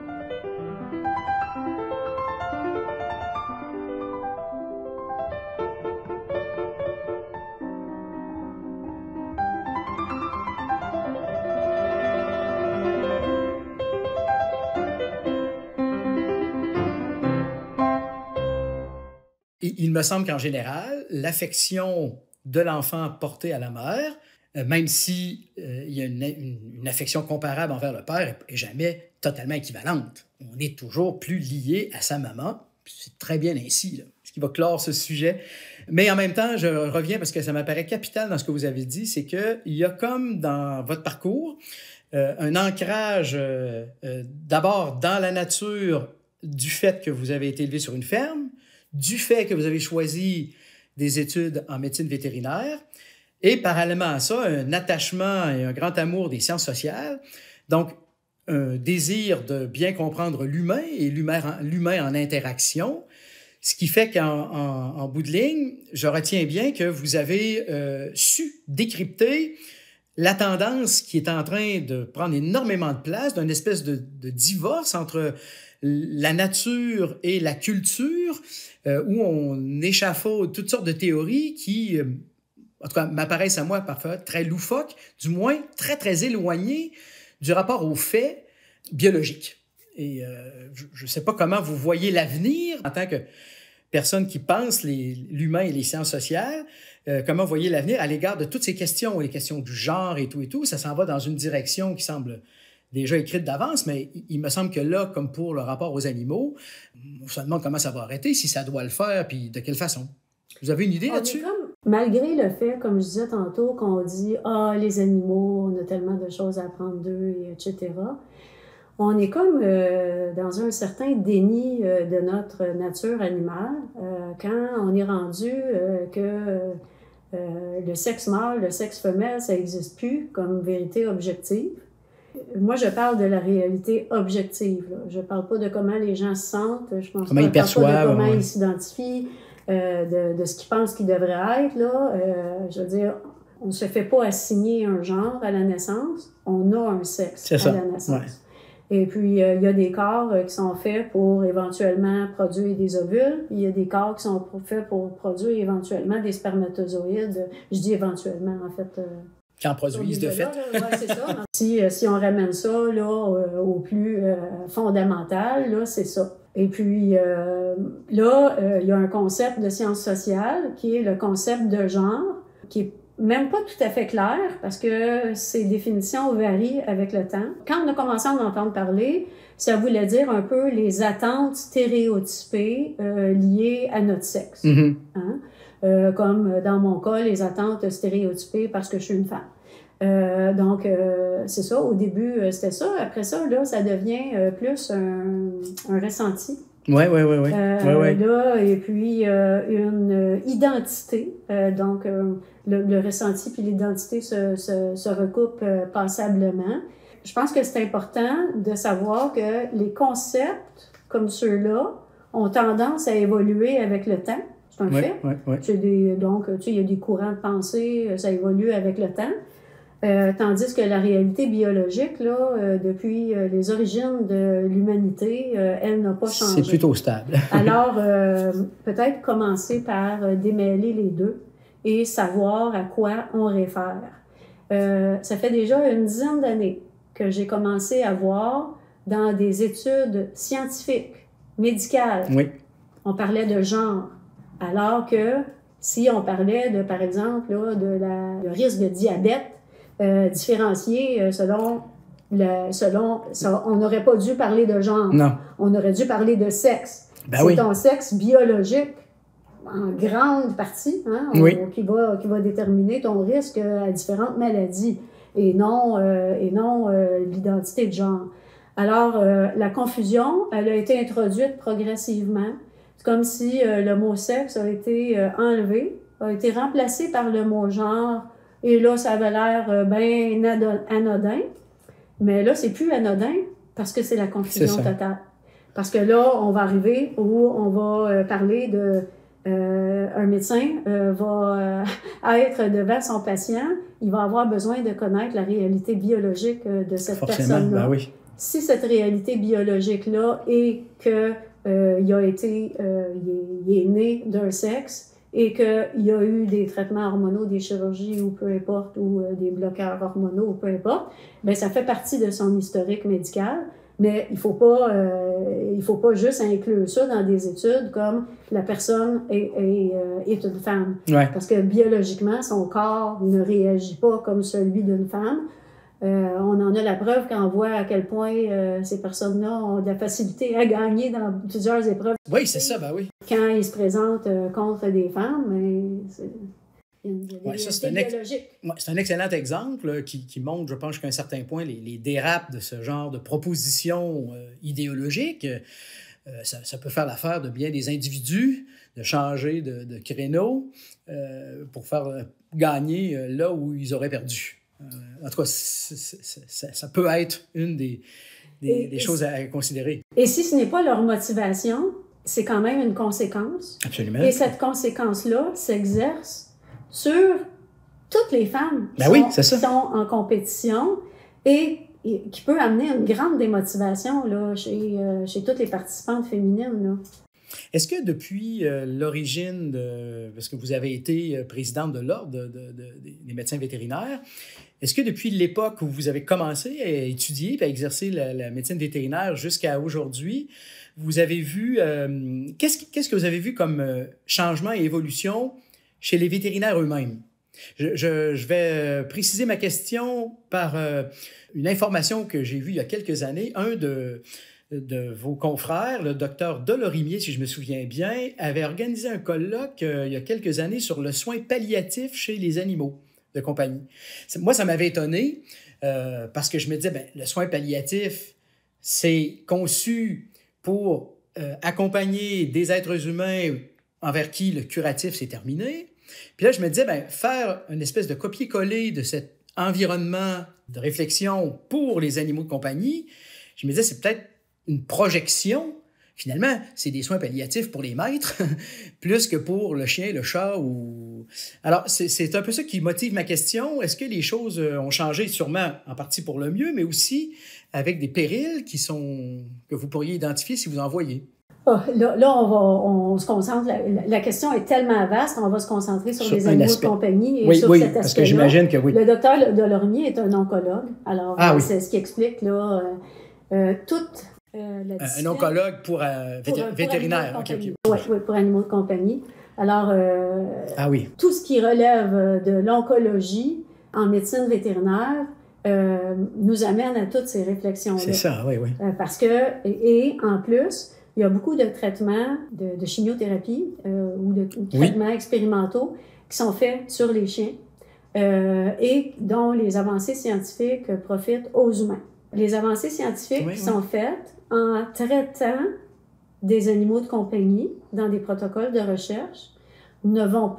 Il me semble qu'en général, l'affection de l'enfant porté à la mère, même si il y a une affection comparable envers le père, n'est jamais totalement équivalente. On est toujours plus lié à sa maman. C'est très bien ainsi, là, ce qui va clore ce sujet. Mais en même temps, je reviens parce que ça m'apparaît capital dans ce que vous avez dit, c'est qu'il y a comme dans votre parcours un ancrage d'abord dans la nature du fait que vous avez été élevé sur une ferme, du fait que vous avez choisi des études en médecine vétérinaire et parallèlement à ça, un attachement et un grand amour des sciences sociales. Donc, un désir de bien comprendre l'humain et l'humain en interaction, ce qui fait qu'en bout de ligne, je retiens bien que vous avez su décrypter la tendance qui est en train de prendre énormément de place, d'une espèce de divorce entre la nature et la culture, où on échafaude toutes sortes de théories qui, en tout cas, m'apparaissent à moi parfois très loufoques, du moins très, très éloignées du rapport aux faits biologiques. Et je ne sais pas comment vous voyez l'avenir en tant que personne qui pense l'humain et les sciences sociales, comment vous voyez l'avenir à l'égard de toutes ces questions, les questions du genre et tout, ça s'en va dans une direction qui semble déjà écrite d'avance, mais il me semble que là, comme pour le rapport aux animaux, on se demande comment ça va arrêter, si ça doit le faire, puis de quelle façon. Vous avez une idée là-dessus? Malgré le fait, comme je disais tantôt, qu'on dit « Ah, les animaux, on a tellement de choses à apprendre d'eux, etc. », on est comme dans un certain déni de notre nature animale quand on est rendu que le sexe mâle, le sexe femelle, ça n'existe plus comme vérité objective. Moi, je parle de la réalité objective. Là. Je ne parle pas de comment les gens se sentent. Je pense comment ils perçoivent. De comment ils s'identifient, de ce qu'ils pensent qu'ils devraient être. Là. Je veux dire, on ne se fait pas assigner un genre à la naissance. On a un sexe à la naissance. Ouais. Et puis, il y a des corps qui sont faits pour éventuellement produire des ovules. Il y a des corps qui sont faits pour produire éventuellement des spermatozoïdes. Je dis éventuellement, en fait. Qui en produisent de fait. Oui, c'est ça. Si on ramène ça là, au plus fondamental, là, c'est ça. Et puis, là, il y a un concept de sciences sociales qui est le concept de genre, qui est même pas tout à fait clair parce que ces définitions varient avec le temps. Quand on a commencé à en entendre parler, ça voulait dire un peu les attentes stéréotypées liées à notre sexe. Mm-hmm. Hein? comme dans mon cas, les attentes stéréotypées parce que je suis une femme. Donc, c'est ça. Au début, c'était ça. Après ça, là, ça devient plus un ressenti. Oui. Là, et puis une identité. Donc, le ressenti puis l'identité se recoupent passablement. Je pense que c'est important de savoir que les concepts comme ceux-là ont tendance à évoluer avec le temps. C'est un fait. Donc, il y a des courants de pensée, ça évolue avec le temps. Tandis que la réalité biologique, là, depuis les origines de l'humanité, elle n'a pas changé. C'est plutôt stable. Alors, peut-être commencer par démêler les deux et savoir à quoi on réfère. Ça fait déjà une dizaine d'années que j'ai commencé à voir dans des études scientifiques, médicales, on parlait de genre, alors que si on parlait de, par exemple, là, le risque de diabète, différencié selon on n'aurait pas dû parler de genre. Non. On aurait dû parler de sexe. C'est ton sexe biologique en grande partie qui va déterminer ton risque à différentes maladies et non l'identité de genre. Alors, la confusion, elle a été introduite progressivement. C'est comme si le mot sexe a été enlevé, a été remplacé par le mot genre. Et là, ça avait l'air bien anodin. Mais là, c'est plus anodin parce que c'est la confusion totale. Parce que là, on va arriver où on va parler de... un médecin va être devant son patient. Il va avoir besoin de connaître la réalité biologique de cette personne-là. Ben oui. Si cette réalité biologique-là est que il est né d'un sexe, et qu'il y a eu des traitements hormonaux, des chirurgies ou peu importe, ou des bloqueurs hormonaux ou peu importe, bien, ça fait partie de son historique médical, mais il faut pas juste inclure ça dans des études comme la personne est une femme. Ouais. Parce que biologiquement, son corps ne réagit pas comme celui d'une femme. On en a la preuve quand on voit à quel point ces personnes-là ont de la facilité à gagner dans plusieurs épreuves. Oui, c'est ça, ben oui. Quand ils se présentent contre des femmes, c'est un excellent exemple qui montre, je pense, qu'à un certain point, les dérapes de ce genre de propositions idéologiques, ça peut faire l'affaire de bien des individus de changer de créneau pour faire gagner là où ils auraient perdu. En tout cas, ça peut être une des choses à considérer. Et si ce n'est pas leur motivation, c'est quand même une conséquence. Absolument. Et cette conséquence-là s'exerce sur toutes les femmes qui sont en compétition et qui peut amener une grande démotivation là, chez toutes les participantes féminines. Là. Est-ce que depuis l'origine, parce que vous avez été présidente de l'Ordre des médecins vétérinaires, est-ce que depuis l'époque où vous avez commencé à étudier et à exercer la médecine vétérinaire jusqu'à aujourd'hui, vous avez vu, qu'est-ce que vous avez vu comme changement et évolution chez les vétérinaires eux-mêmes? Je vais préciser ma question par une information que j'ai vue il y a quelques années. Un de vos confrères, le docteur Delorimier, si je me souviens bien, avait organisé un colloque il y a quelques années sur le soin palliatif chez les animaux de compagnie. Moi, ça m'avait étonné parce que je me disais, le soin palliatif, c'est conçu pour accompagner des êtres humains envers qui le curatif s'est terminé. Puis là, je me disais, faire une espèce de copier-coller de cet environnement de réflexion pour les animaux de compagnie, je me disais, c'est peut-être une projection. Finalement, c'est des soins palliatifs pour les maîtres, plus que pour le chien, le chat. Alors, c'est un peu ça qui motive ma question. Est-ce que les choses ont changé, sûrement en partie pour le mieux, mais aussi avec des périls que vous pourriez identifier si vous en voyez? Là, on se concentre. La question est tellement vaste, on va se concentrer sur les animaux de compagnie et sur cet aspect-là. Parce que j'imagine que oui. Le docteur Delorimier est un oncologue. Alors, c'est ce qui explique là, toute la discipline. Un oncologue pour vétérinaire. Oui, pour animaux de compagnie. Alors, tout ce qui relève de l'oncologie en médecine vétérinaire nous amène à toutes ces réflexions-là. C'est ça, oui. Parce que, et en plus, il y a beaucoup de traitements de chimiothérapie ou de traitements expérimentaux qui sont faits sur les chiens et dont les avancées scientifiques profitent aux humains. Les avancées scientifiques sont faites en traitant des animaux de compagnie dans des protocoles de recherche ne vont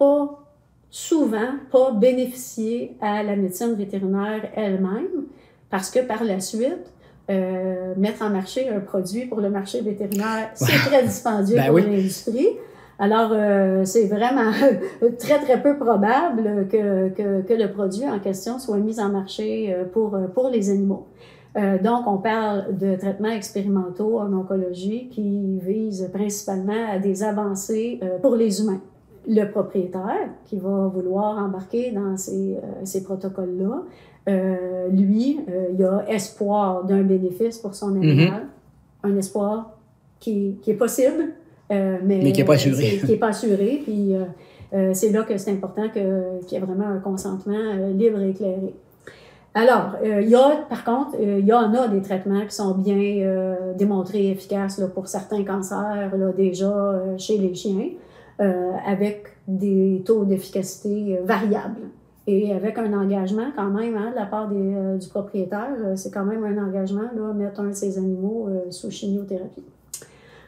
souvent pas bénéficier à la médecine vétérinaire elle-même parce que par la suite, mettre en marché un produit pour le marché vétérinaire, c'est très dispendieux pour l'industrie. Alors, c'est vraiment très, très peu probable que le produit en question soit mis en marché pour les animaux. Donc, on parle de traitements expérimentaux en oncologie qui visent principalement à des avancées pour les humains. Le propriétaire qui va vouloir embarquer dans ces protocoles-là, lui, il a espoir d'un bénéfice pour son animal, un espoir qui est possible, mais qui n'est pas assuré. Qui n'est pas assuré, puis c'est là que c'est important qu'il y ait vraiment un consentement libre et éclairé. Alors, par contre, il y en a des traitements qui sont bien démontrés efficaces là, pour certains cancers, là, déjà chez les chiens, avec des taux d'efficacité variables. Et avec un engagement quand même de la part du propriétaire, c'est quand même un engagement, là, mettre un de ces animaux sous chimiothérapie.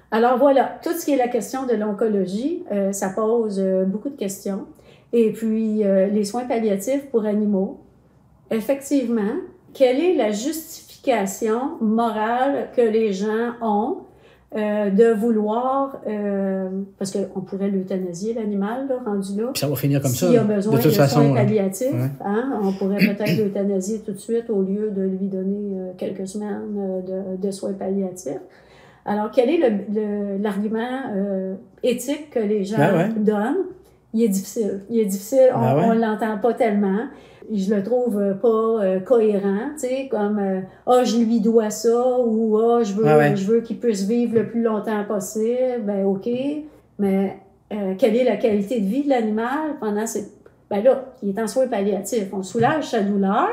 Alors voilà, tout ce qui est la question de l'oncologie, ça pose beaucoup de questions. Et puis, les soins palliatifs pour animaux, effectivement, quelle est la justification morale que les gens ont de vouloir, parce qu'on pourrait l'euthanasier l'animal, là, rendu là. Puis ça va finir comme ça. S'il a besoin de soins palliatifs, ouais. On pourrait peut-être l'euthanasier tout de suite au lieu de lui donner quelques semaines de soins palliatifs. Alors, quel est l'argument éthique que les gens donnent? Il est difficile. On ne l'entend pas tellement. Je le trouve pas cohérent, tu sais, comme je lui dois ça ou je veux qu'il puisse vivre le plus longtemps possible. Ben OK, mais quelle est la qualité de vie de l'animal pendant là, il est en soins palliatifs. On soulage sa douleur,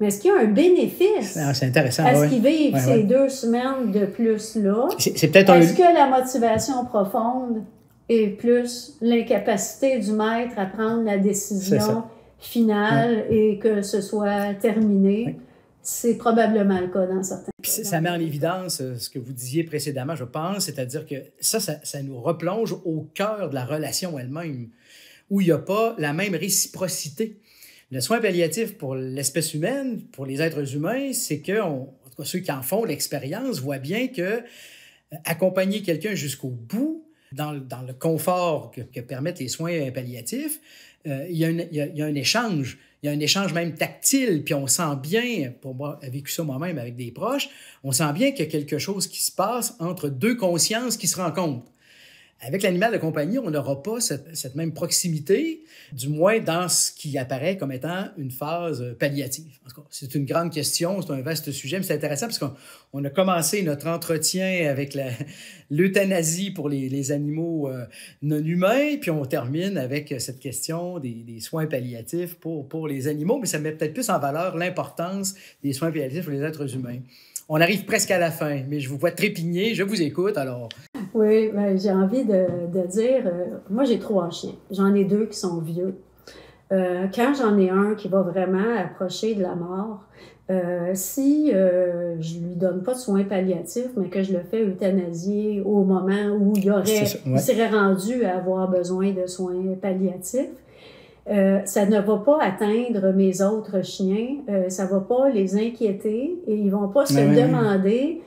mais est-ce qu'il y a un bénéfice? C'est intéressant. Est-ce qu'il vive ces 2 semaines de plus-là? C'est peut-être Est-ce que la motivation profonde est plus l'incapacité du maître à prendre la décision finale et que ce soit terminé? Oui. C'est probablement le cas dans certains cas. Ça met en évidence ce que vous disiez précédemment, je pense, c'est-à-dire que ça nous replonge au cœur de la relation elle-même, où il n'y a pas la même réciprocité. Le soin palliatif pour l'espèce humaine, pour les êtres humains, c'est que, en tout cas ceux qui en font l'expérience voient bien que accompagner quelqu'un jusqu'au bout, dans le confort que permettent les soins palliatifs, il y a un échange. Il y a un échange même tactile, puis on sent bien, pour moi, j'ai vécu ça moi-même avec des proches, on sent bien qu'il y a quelque chose qui se passe entre 2 consciences qui se rencontrent. Avec l'animal de compagnie, on n'aura pas cette même proximité, du moins dans ce qui apparaît comme étant une phase palliative. En tout cas, c'est une grande question, c'est un vaste sujet, mais c'est intéressant parce qu'on a commencé notre entretien avec l'euthanasie pour les animaux non humains, puis on termine avec cette question des soins palliatifs pour les animaux, mais ça met peut-être plus en valeur l'importance des soins palliatifs pour les êtres humains. On arrive presque à la fin, mais je vous vois trépigner, je vous écoute, alors... Oui, ben, j'ai envie de dire, moi j'ai 3 chiens, j'en ai 2 qui sont vieux. Quand j'en ai un qui va vraiment approcher de la mort, si je lui donne pas de soins palliatifs, mais que je le fais euthanasier au moment où il serait rendu à avoir besoin de soins palliatifs, ça ne va pas atteindre mes autres chiens, ça va pas les inquiéter et ils vont pas se demander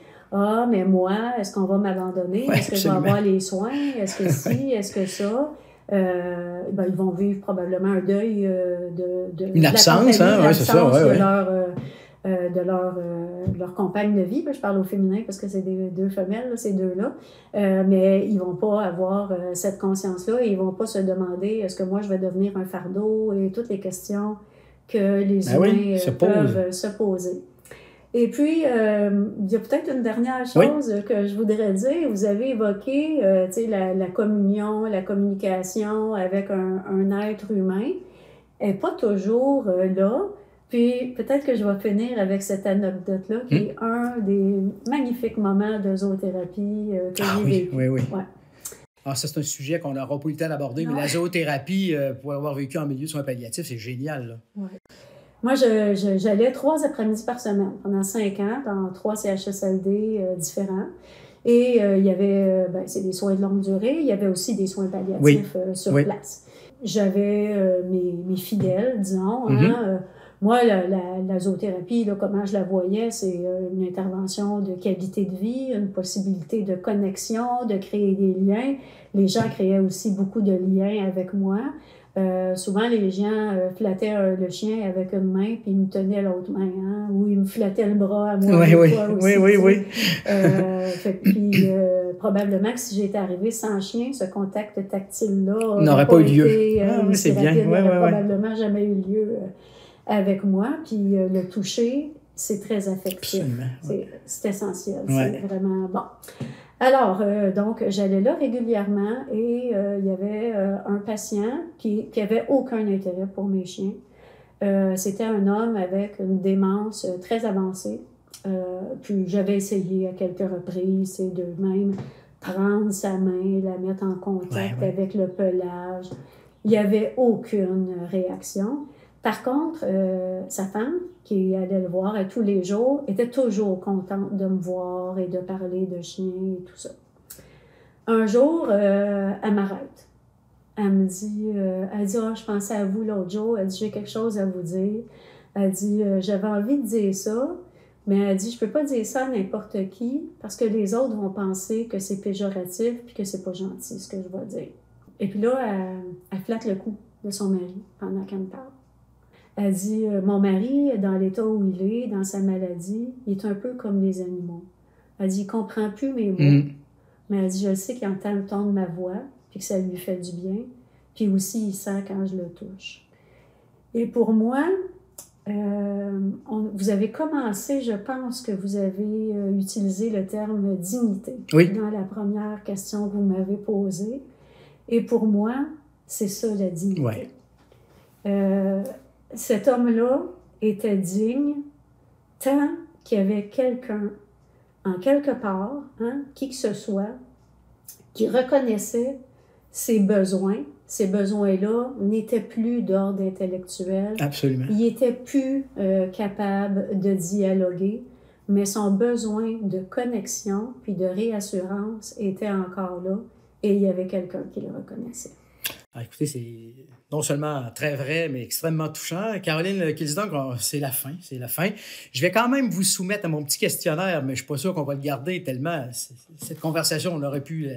mais moi, est-ce qu'on va m'abandonner? Est-ce que je vais avoir les soins? Est-ce que si? Est-ce que ça? Ils vont vivre probablement un deuil une absence, c'est ça, de leur compagne de vie. Je parle au féminin parce que c'est des 2 femelles, là, ces 2-là. Mais ils vont pas avoir cette conscience-là et ils vont pas se demander est-ce que moi je vais devenir un fardeau et toutes les questions que les humains peuvent se poser. Et puis, il y a peut-être une dernière chose que je voudrais dire. Vous avez évoqué la communion, la communication avec un être humain. Elle n'est pas toujours là. Puis peut-être que je vais finir avec cette anecdote-là, qui est un des magnifiques moments de zoothérapie que j'ai vécu. Oui. Ouais. Ah, ça, c'est un sujet qu'on n'aura pas eu le temps d'aborder, mais la zoothérapie, pour avoir vécu en milieu de soins palliatifs, c'est génial. Là. Ouais. Moi, j'allais 3 après-midi par semaine pendant 5 ans dans 3 CHSLD différents. Et il y avait, c'est des soins de longue durée, il y avait aussi des soins palliatifs sur place. J'avais mes fidèles, disons. Moi, la zoothérapie, là, comment je la voyais, c'est une intervention de qualité de vie, une possibilité de connexion, de créer des liens. Les gens créaient aussi beaucoup de liens avec moi. Souvent, les gens flattaient le chien avec une main, puis ils me tenaient l'autre main, hein, ou ils me flattaient le bras à moi. Oui. Puis, probablement que si j'étais arrivée sans chien, ce contact tactile-là n'aurait pas eu lieu. C'est bien. N'aurait probablement jamais eu lieu avec moi. Puis, le toucher, c'est très affectif. C'est essentiel. C'est vraiment bon. Alors, donc, j'allais là régulièrement et il y avait un patient qui avait aucun intérêt pour mes chiens. C'était un homme avec une démence très avancée. Puis j'avais essayé à quelques reprises de même prendre sa main, la mettre en contact avec le pelage. Il n'y avait aucune réaction. Par contre, sa femme, qui allait le voir tous les jours, était toujours contente de me voir et de parler de chien et tout ça. Un jour, elle m'arrête. Elle me dit, je pensais à vous l'autre jour. Elle dit, j'ai quelque chose à vous dire. Elle dit, j'avais envie de dire ça, mais elle dit, je peux pas dire ça à n'importe qui parce que les autres vont penser que c'est péjoratif puis que c'est pas gentil ce que je vais dire. Et puis là, elle flatte le cou de son mari pendant qu'elle me parle. Elle dit, mon mari, dans l'état où il est, dans sa maladie, il est un peu comme les animaux. Elle dit, il comprend plus mes mots, mais elle dit, je sais qu'il entend le ton de ma voix, puis que ça lui fait du bien, puis aussi il sent quand je le touche. Et pour moi, vous avez commencé, je pense que vous avez utilisé le terme dignité dans la première question que vous m'avez posée. Et pour moi, c'est ça la dignité. Cet homme-là était digne tant qu'il y avait quelqu'un, en quelque part, qui que ce soit, qui reconnaissait ses besoins. Ces besoins-là n'étaient plus d'ordre intellectuel. Absolument. Il n'était plus capable de dialoguer, mais son besoin de connexion puis de réassurance était encore là et il y avait quelqu'un qui le reconnaissait. Ah, écoutez, c'est non seulement très vrai, mais extrêmement touchant. Caroline Kilsdonk, c'est la fin, c'est la fin. Je vais quand même vous soumettre à mon petit questionnaire, mais je ne suis pas sûr qu'on va le garder tellement. Cette conversation, on aurait pu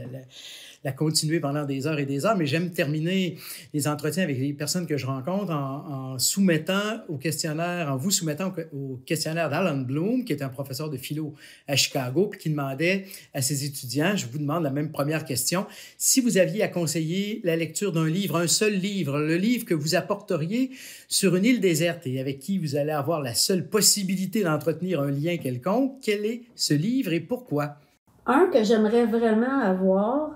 la continuer pendant des heures et des heures, mais j'aime terminer les entretiens avec les personnes que je rencontre en soumettant au questionnaire, en vous soumettant au questionnaire d'Alan Bloom, qui est un professeur de philo à Chicago, puis qui demandait à ses étudiants, je vous demande la même première question, si vous aviez à conseiller la lecture d'un livre, un seul livre, le livre que vous apporteriez sur une île déserte et avec qui vous allez avoir la seule possibilité d'entretenir un lien quelconque, quel est ce livre et pourquoi? Un que j'aimerais vraiment avoir,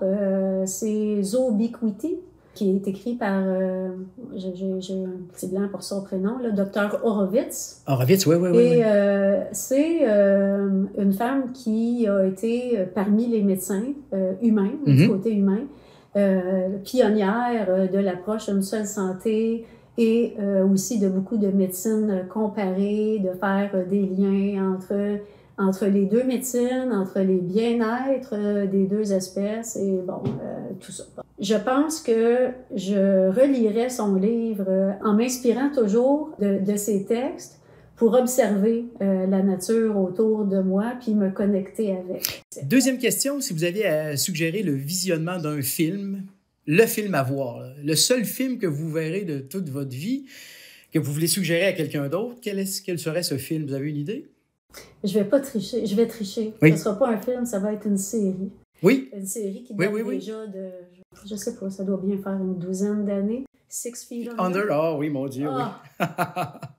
c'est Zoobiquity, qui est écrit par, j'ai un petit blanc pour son prénom, le Dr. Horowitz. Horowitz, oui. Et c'est une femme qui a été parmi les médecins humains, du côté humain, pionnière de l'approche d'une seule santé et aussi de beaucoup de médecine comparée, de faire des liens entre les deux médecines, entre les bien-être des deux espèces et tout ça. Je pense que je relirais son livre en m'inspirant toujours de ses textes pour observer la nature autour de moi puis me connecter avec. Deuxième question, si vous aviez à suggérer le visionnement d'un film, le film à voir, le seul film que vous verrez de toute votre vie, que vous voulez suggérer à quelqu'un d'autre, quel serait ce film? Vous avez une idée? Je vais pas tricher. Je vais tricher. Oui. Ce ne sera pas un film, ça va être une série. Oui. Une série qui date déjà de, je sais pas, ça doit bien faire une 12aine d'années. 6 Feet Under. Ah oui, mon Dieu, oui.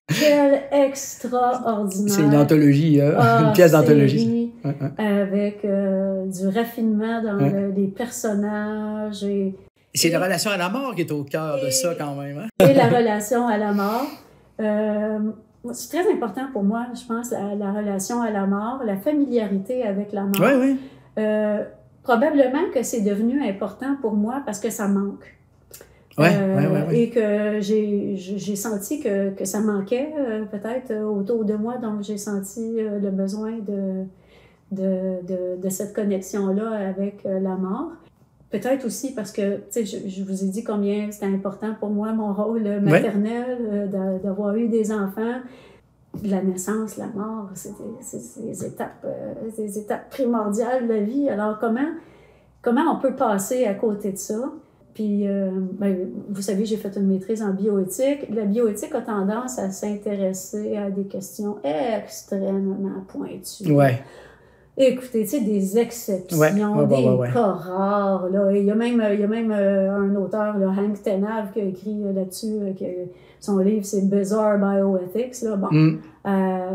Quel extraordinaire. C'est une anthologie, une pièce d'anthologie. Avec du raffinement dans les personnages. C'est la relation à la mort qui est au cœur de ça quand même. Et la relation à la mort. c'est très important pour moi, je pense, la relation à la mort, la familiarité avec la mort. Oui, oui. Probablement que c'est devenu important pour moi parce que ça manque. Oui. Et que j'ai senti que ça manquait peut-être autour de moi, donc j'ai senti le besoin de cette connexion-là avec la mort. Peut-être aussi parce que, tu sais, je vous ai dit combien c'était important pour moi, mon rôle maternel, d'avoir eu des enfants. La naissance, la mort, c'est des étapes primordiales de la vie. Alors, comment on peut passer à côté de ça? Puis, vous savez, j'ai fait une maîtrise en bioéthique. La bioéthique a tendance à s'intéresser à des questions extrêmement pointues. Ouais. Écoutez, tu sais, des exceptions, des cas rares. Là. Il y a même un auteur, là, Hank Tenav, qui a écrit là-dessus, son livre, c'est Bizarre Bioethics. Là. Bon,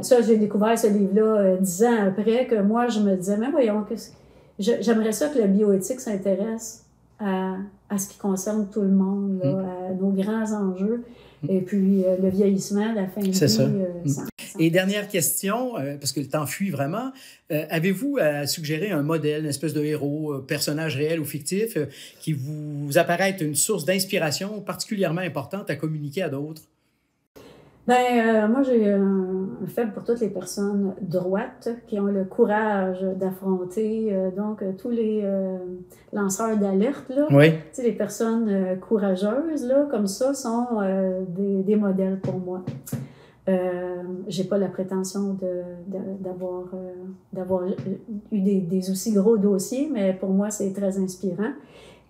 ça, j'ai découvert ce livre-là 10 ans après, que moi, je me disais, mais voyons, j'aimerais ça que la bioéthique s'intéresse à ce qui concerne tout le monde, là, à nos grands enjeux. Et puis, le vieillissement, la fin de vie. C'est ça. Et dernière question, parce que le temps fuit vraiment. Avez-vous à suggérer un modèle, une espèce de héros, personnage réel ou fictif, qui vous apparaît être une source d'inspiration particulièrement importante à communiquer à d'autres? Moi, j'ai un faible pour toutes les personnes droites qui ont le courage d'affronter tous les lanceurs d'alerte. Oui. Tu sais, les personnes courageuses, là, comme ça, sont des modèles pour moi. J'ai pas la prétention d'avoir eu des aussi gros dossiers, mais pour moi, c'est très inspirant.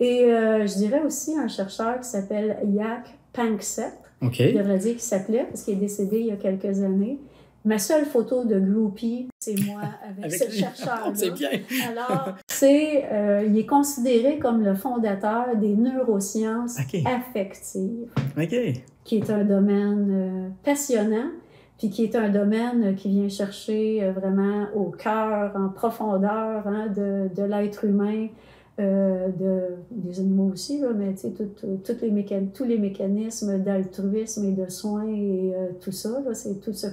Et je dirais aussi un chercheur qui s'appelle Jaak Panksepp. Okay. Je devrais dire qu'il s'appelait, parce qu'il est décédé il y a quelques années. Ma seule photo de groupie, c'est moi avec ce chercheur-là. C'est bien. Alors, il est considéré comme le fondateur des neurosciences affectives, qui est un domaine passionnant, puis qui est un domaine qui vient chercher vraiment au cœur, en profondeur de l'être humain, des animaux aussi, là, mais tu sais, tous les mécanismes d'altruisme et de soins et tout ça, là, c'est tout ce